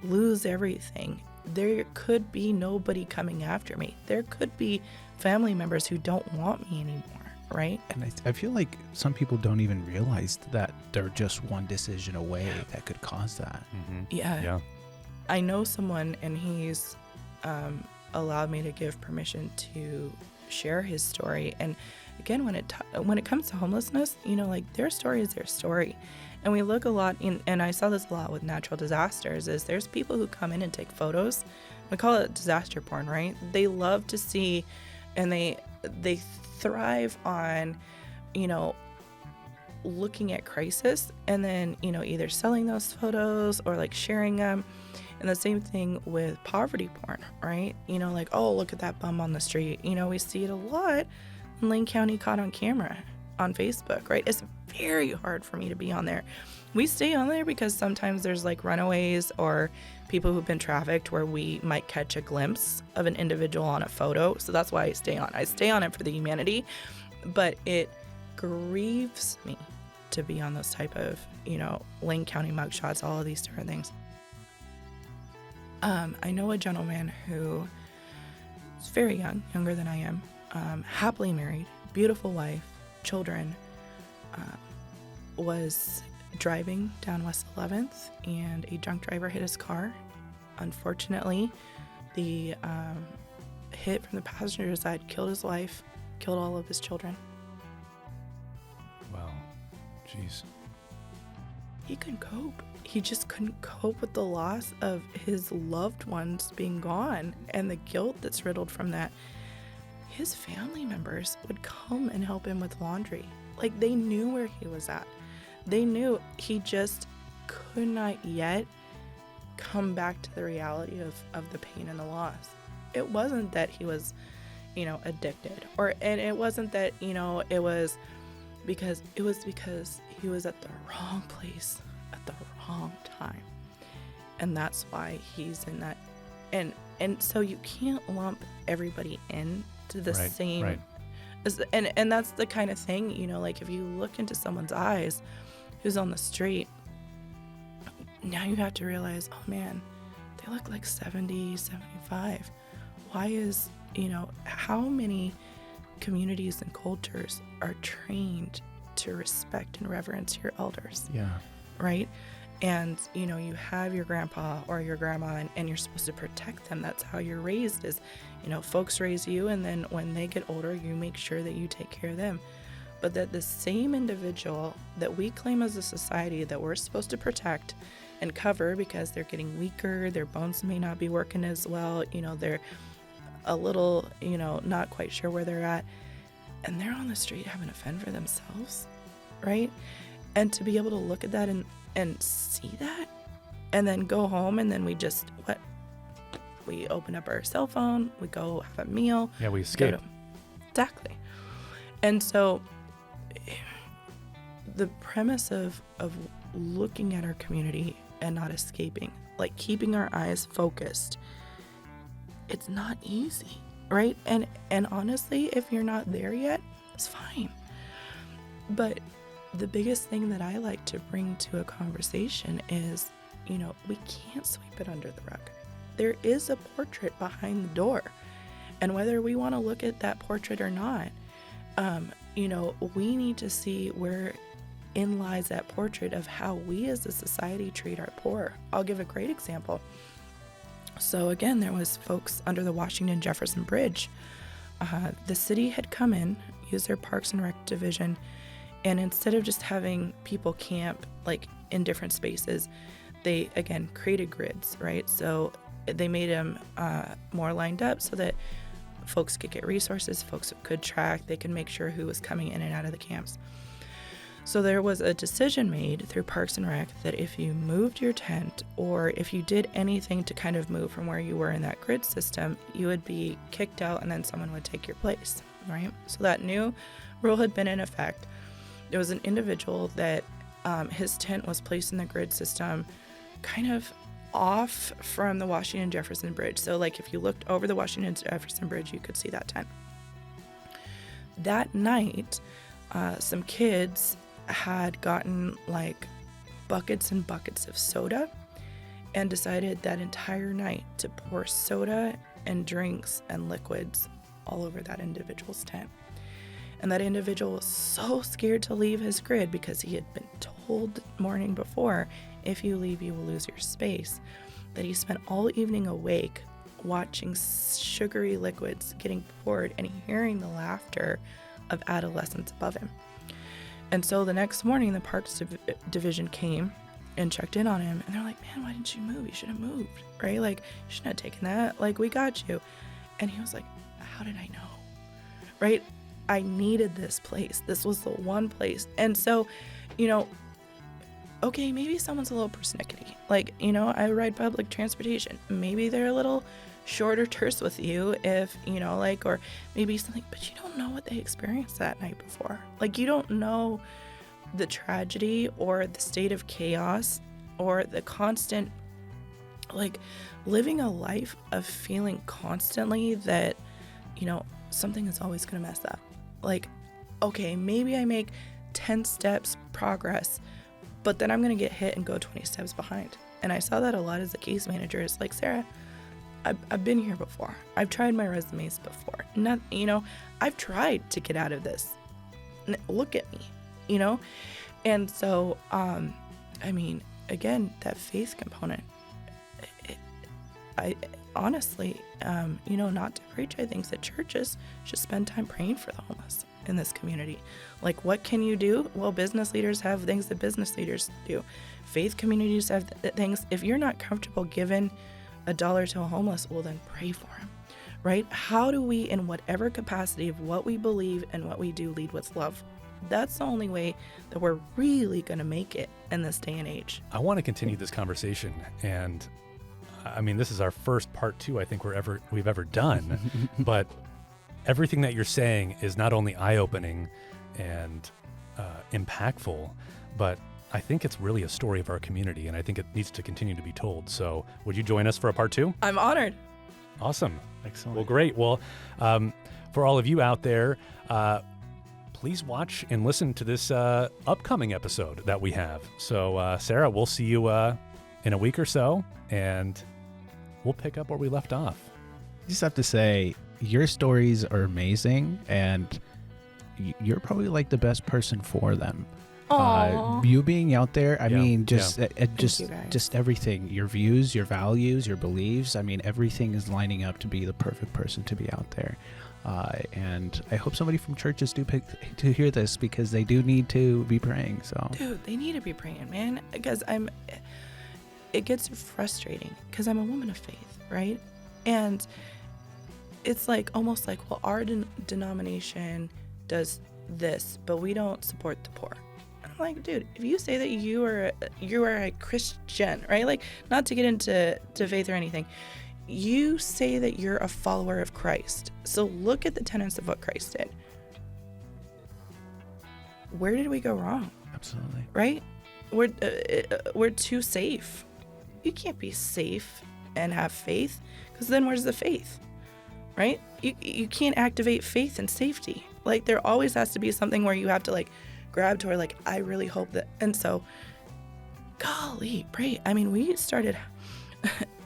lose everything. There could be nobody coming after me. There could be family members who don't want me anymore, right? And I feel like some people don't even realize that they're just one decision away that could cause that. Yeah. I know someone, and he's allowed me to give permission to share his story. And again, when it comes to homelessness, like, their story is their story. And we look a lot and I saw this a lot with natural disasters, is there's people who come in and take photos. We call it disaster porn, right? They love to see, and they thrive on, looking at crisis and then, either selling those photos or like sharing them. And the same thing with poverty porn, right? Like, oh, look at that bum on the street. We see it a lot in Lane County, caught on camera on Facebook, right? It's very hard for me to be on there. We stay on there because sometimes there's like runaways or people who've been trafficked where we might catch a glimpse of an individual on a photo. So that's why I stay on. I stay on it for the humanity, but it grieves me to be on those type of, Lane County mugshots, all of these different things. I know a gentleman who is very young, younger than I am, happily married, beautiful wife, children, was driving down West 11th and a drunk driver hit his car. Unfortunately, the hit from the passenger side killed his wife, killed all of his children. Wow. Jeez. He couldn't cope. He just couldn't cope with the loss of his loved ones being gone and the guilt that's riddled from that. His family members would come and help him with laundry. Like, they knew where he was at. They knew he just could not yet come back to the reality of the pain and the loss. It wasn't that he was, addicted, and it wasn't that, it was because he was at the wrong place at the wrong time. And that's why he's in that. And so you can't lump everybody in to the same. Right. And that's the kind of thing, like, if you look into someone's eyes who's on the street, now you have to realize, oh man, they look like 70, 75. Why is, how many communities and cultures are trained to respect and reverence your elders? Yeah. Right? And, you have your grandpa or your grandma and you're supposed to protect them. That's how you're raised, is, folks raise you, and then when they get older, you make sure that you take care of them. But that the same individual that we claim as a society that we're supposed to protect and cover because they're getting weaker, their bones may not be working as well, they're a little, not quite sure where they're at, and they're on the street having to fend for themselves, right? And to be able to look at that and see that, and then go home, and then we open up our cell phone, we go have a meal. Yeah, we escape. Exactly. And so the premise of looking at our community and not escaping, like keeping our eyes focused, it's not easy, right? And honestly, if you're not there yet, it's fine. But the biggest thing that I like to bring to a conversation is, we can't sweep it under the rug. There is a portrait behind the door. And whether we want to look at that portrait or not, we need to see wherein lies that portrait of how we as a society treat our poor. I'll give a great example. So again, there was folks under the Washington Jefferson Bridge. The city had come in, used their Parks and Rec division, and instead of just having people camp like in different spaces, they again created grids, right? So they made them more lined up so that folks could get resources, folks could track, they could make sure who was coming in and out of the camps. So there was a decision made through Parks and Rec that if you moved your tent or if you did anything to kind of move from where you were in that grid system, you would be kicked out and then someone would take your place, right? So that new rule had been in effect. There was an individual that his tent was placed in the grid system kind of off from the Washington Jefferson Bridge. So like if you looked over the Washington Jefferson Bridge, you could see that tent. That night, some kids had gotten like buckets and buckets of soda and decided that entire night to pour soda and drinks and liquids all over that individual's tent. And that individual was so scared to leave his grid because he had been told the morning before, if you leave, you will lose your space, that he spent all evening awake watching sugary liquids getting poured and hearing the laughter of adolescents above him. And so the next morning, the Parks Division came and checked in on him, and they're like, man, why didn't you move? You should have moved, right? Like, you shouldn't have taken that. Like, we got you. And he was like, how did I know? Right? I needed this place. This was the one place. And so, you know, okay, maybe someone's a little persnickety. Like, you know, I ride public transportation. Maybe they're a little short or terse with you if, you know, like, or maybe something, but you don't know what they experienced that night before. Like, you don't know the tragedy or the state of chaos or the constant, like, living a life of feeling constantly that, you know, something is always going to mess up. Like, okay, maybe I make 10 steps progress, but then I'm going to get hit and go 20 steps behind. And I saw that a lot as a case manager. It's like, Sarah, I've been here before. I've tried my resumes before. Not, you know, I've tried to get out of this. Look at me, you know? And so, I mean, again, that faith component, I honestly, you know, not to preach, I think that churches should spend time praying for the homeless in this community. Like, what can you do? Well, business leaders have things that business leaders do. Faith communities have things. If you're not comfortable giving $1 to a homeless, well, then pray for him, right? How do we, in whatever capacity of what we believe and what we do, lead with love? That's the only way that we're really going to make it in this day and age. I want to continue this conversation, and I mean, this is our first part 2 I think we've ever done, but everything that you're saying is not only eye-opening and impactful, but I think it's really a story of our community, and I think it needs to continue to be told. So would you join us for a part 2? I'm honored. Awesome. Excellent. Well, great. Well, for all of you out there, please watch and listen to this upcoming episode that we have. So, Sarah, we'll see you in a week or so, and we'll pick up where we left off. I just have to say, your stories are amazing, and you're probably like the best person for them. You being out there, I mean, just everything, your views, your values, your beliefs. I mean, everything is lining up to be the perfect person to be out there. And I hope somebody from churches do pick to hear this, because they do need to be praying. So, dude, they need to be praying, man, because it gets frustrating because I'm a woman of faith, right? And it's like almost like, well, our denomination does this, but we don't support the poor. I'm like, dude, if you say that you are a Christian, right? Like, not to get into faith or anything, you say that you're a follower of Christ. So look at the tenets of what Christ did. Where did we go wrong? Absolutely. Right? We're too safe. You can't be safe and have faith, because then where's the faith? Right? You can't activate faith and safety. Like, there always has to be something where you have to, like, grab to, or like, I really hope that. And so, golly, pray. I mean, we started,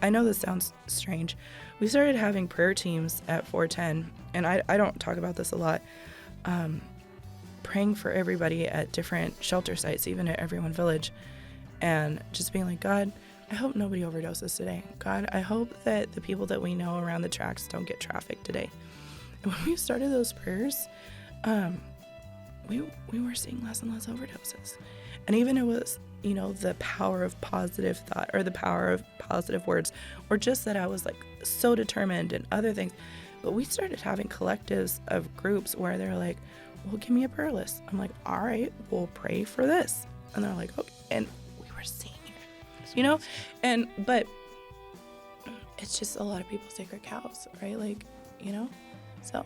I know this sounds strange. We started having prayer teams at 410, and I don't talk about this a lot, praying for everybody at different shelter sites, even at Everyone Village, and just being like, God, I hope nobody overdoses today. God, I hope that the people that we know around the tracks don't get trafficked today. And when we started those prayers, we were seeing less and less overdoses. And even it was, you know, the power of positive thought, or the power of positive words, or just that I was like so determined and other things. But we started having collectives of groups where they're like, well, give me a prayer list. I'm like, all right, we'll pray for this. And they're like, okay. And we were seeing it, you know? But it's just a lot of people's sacred cows, right? Like, you know? So.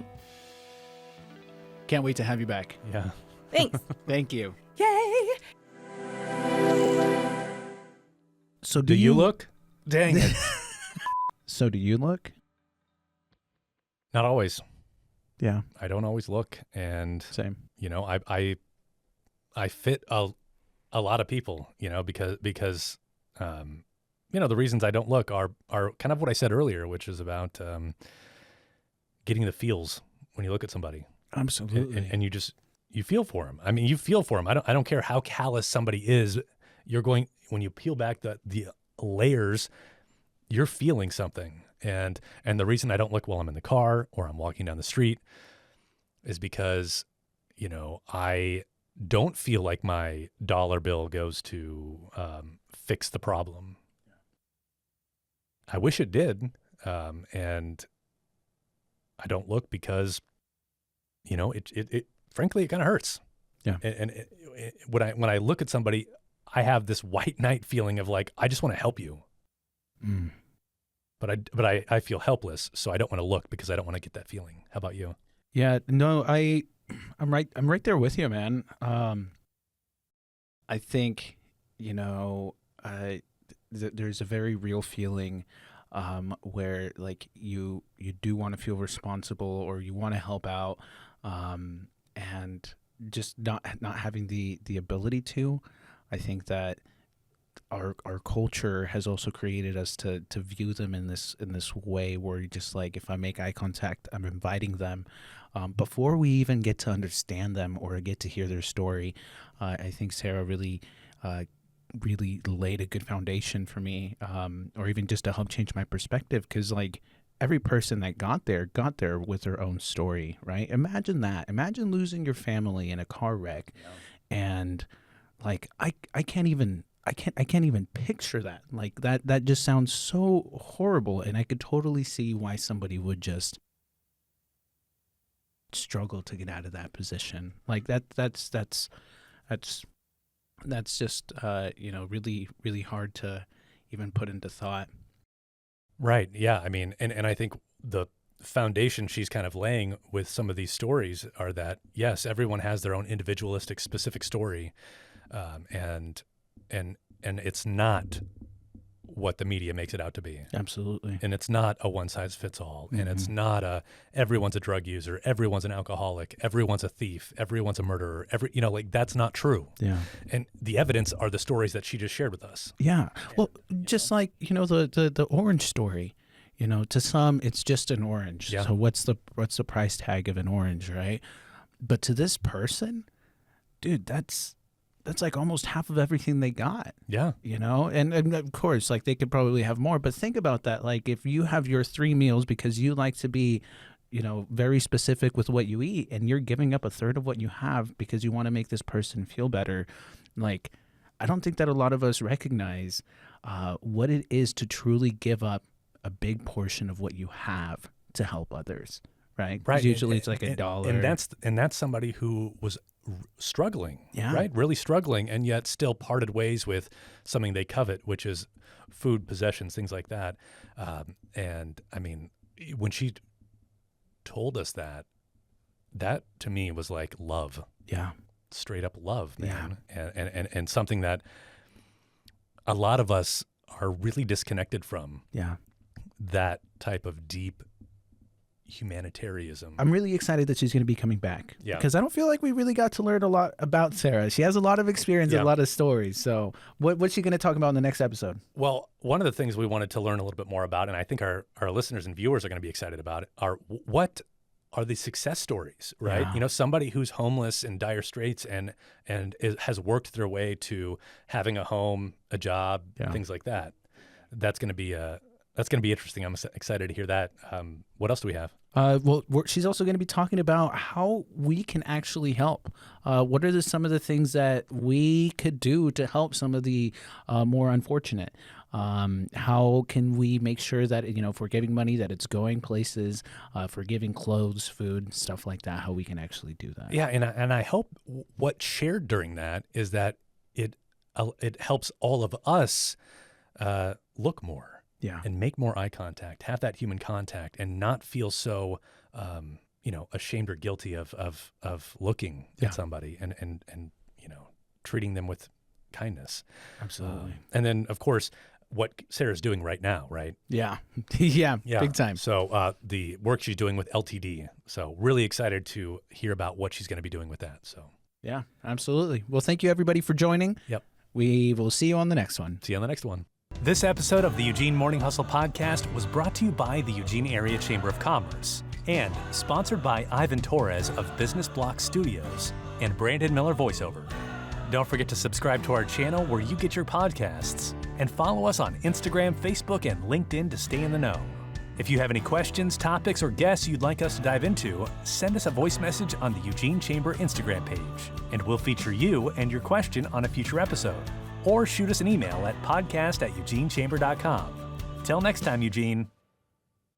Can't wait to have you back. Yeah. Thanks. Thank you. Yay! So do you look? Dang it. So do you look? Not always. Yeah. I don't always look, and Same. you know, I fit a lot of people, you know, because you know, the reasons I don't look are kind of what I said earlier, which is about getting the feels when you look at somebody. Absolutely. And you feel for them. I mean, you feel for them. I don't care how callous somebody is. You're going, when you peel back the layers, you're feeling something. And the reason I don't look while I'm in the car or I'm walking down the street is because, I don't feel like my dollar bill goes to fix the problem. I wish it did. And I don't look because, it frankly, it kind of hurts. Yeah. And when I look at somebody, I have this white knight feeling of like, I just want to help you. Mm. But I feel helpless, so I don't want to look because I don't want to get that feeling. How about you? Yeah, no, I'm right there with you, man. I think, there's a very real feeling where like you do want to feel responsible or you want to help out, and just not having the ability to. I think that our culture has also created us to view them in this way where you just like, if I make eye contact, I'm inviting them before we even get to understand them or get to hear their story. I think Sarah really laid a good foundation for me, or even just to help change my perspective, because like every person that got there with their own story, right? Imagine that. Imagine losing your family in a car wreck. Yeah. And like I can't even picture that. Like that just sounds so horrible, and I could totally see why somebody would just struggle to get out of that position. Like that's just really, really hard to even put into thought. Right. Yeah. I mean, and I think the foundation she's kind of laying with some of these stories are that, yes, everyone has their own individualistic, specific story. And it's not what the media makes it out to be. Absolutely. And it's not a one size fits all. Mm-hmm. And it's not everyone's a drug user, everyone's an alcoholic, everyone's a thief, everyone's a murderer, that's not true. Yeah. And the evidence are the stories that she just shared with us. Yeah. Well, just like, the orange story, to some it's just an orange. Yeah. So what's the price tag of an orange, right? But to this person, dude, that's like almost half of everything they got. Yeah. And of course, like they could probably have more, but think about that. Like if you have your 3 meals because you like to be, very specific with what you eat, and you're giving up a third of what you have because you want to make this person feel better. Like, I don't think that a lot of us recognize what it is to truly give up a big portion of what you have to help others. Right. Right. Usually it's like $1. And that's somebody who was struggling, yeah. Right? Really struggling, and yet still parted ways with something they covet, which is food, possessions, things like that. And I mean, when she told us that to me was like love. Yeah. Straight up love, man. Yeah. And something that a lot of us are really disconnected from. Yeah. That type of deep humanitarianism. I'm really excited that she's going to be coming back. Yeah. Because I don't feel like we really got to learn a lot about Sarah. She has a lot of experience, yeah. A lot of stories. So what's she going to talk about in the next episode? Well, one of the things we wanted to learn a little bit more about, and I think our listeners and viewers are going to be excited about it, are what are the success stories, right? Yeah. Somebody who's homeless in dire straits and has worked their way to having a home, a job, yeah. Things like that. That's going to be interesting. I'm excited to hear that. What else do we have? She's also going to be talking about how we can actually help. What are some of the things that we could do to help some of the more unfortunate? How can we make sure that, if we're giving money, that it's going places, if we're giving clothes, food, stuff like that, how we can actually do that? Yeah, and I hope what shared during that is that it helps all of us look more. Yeah. And make more eye contact, have that human contact, and not feel so, ashamed or guilty of looking yeah. at somebody and treating them with kindness. Absolutely. And then, of course, what Sarah's doing right now, right? Yeah. yeah. Yeah. Big time. So the work she's doing with LTD. So really excited to hear about what she's going to be doing with that. So yeah, absolutely. Well, thank you everybody for joining. Yep. We will see you on the next one. See you on the next one. This episode of the Eugene Morning Hustle podcast was brought to you by the Eugene Area Chamber of Commerce and sponsored by Ivan Torres of Business Block Studios and Brandon Miller Voiceover. Don't forget to subscribe to our channel where you get your podcasts. and follow us on Instagram, Facebook, and LinkedIn to stay in the know. If you have any questions, topics, or guests you'd like us to dive into, send us a voice message on the Eugene Chamber Instagram page, and we'll feature you and your question on a future episode. Or shoot us an email at podcast@eugenechamber.com. Till next time, Eugene.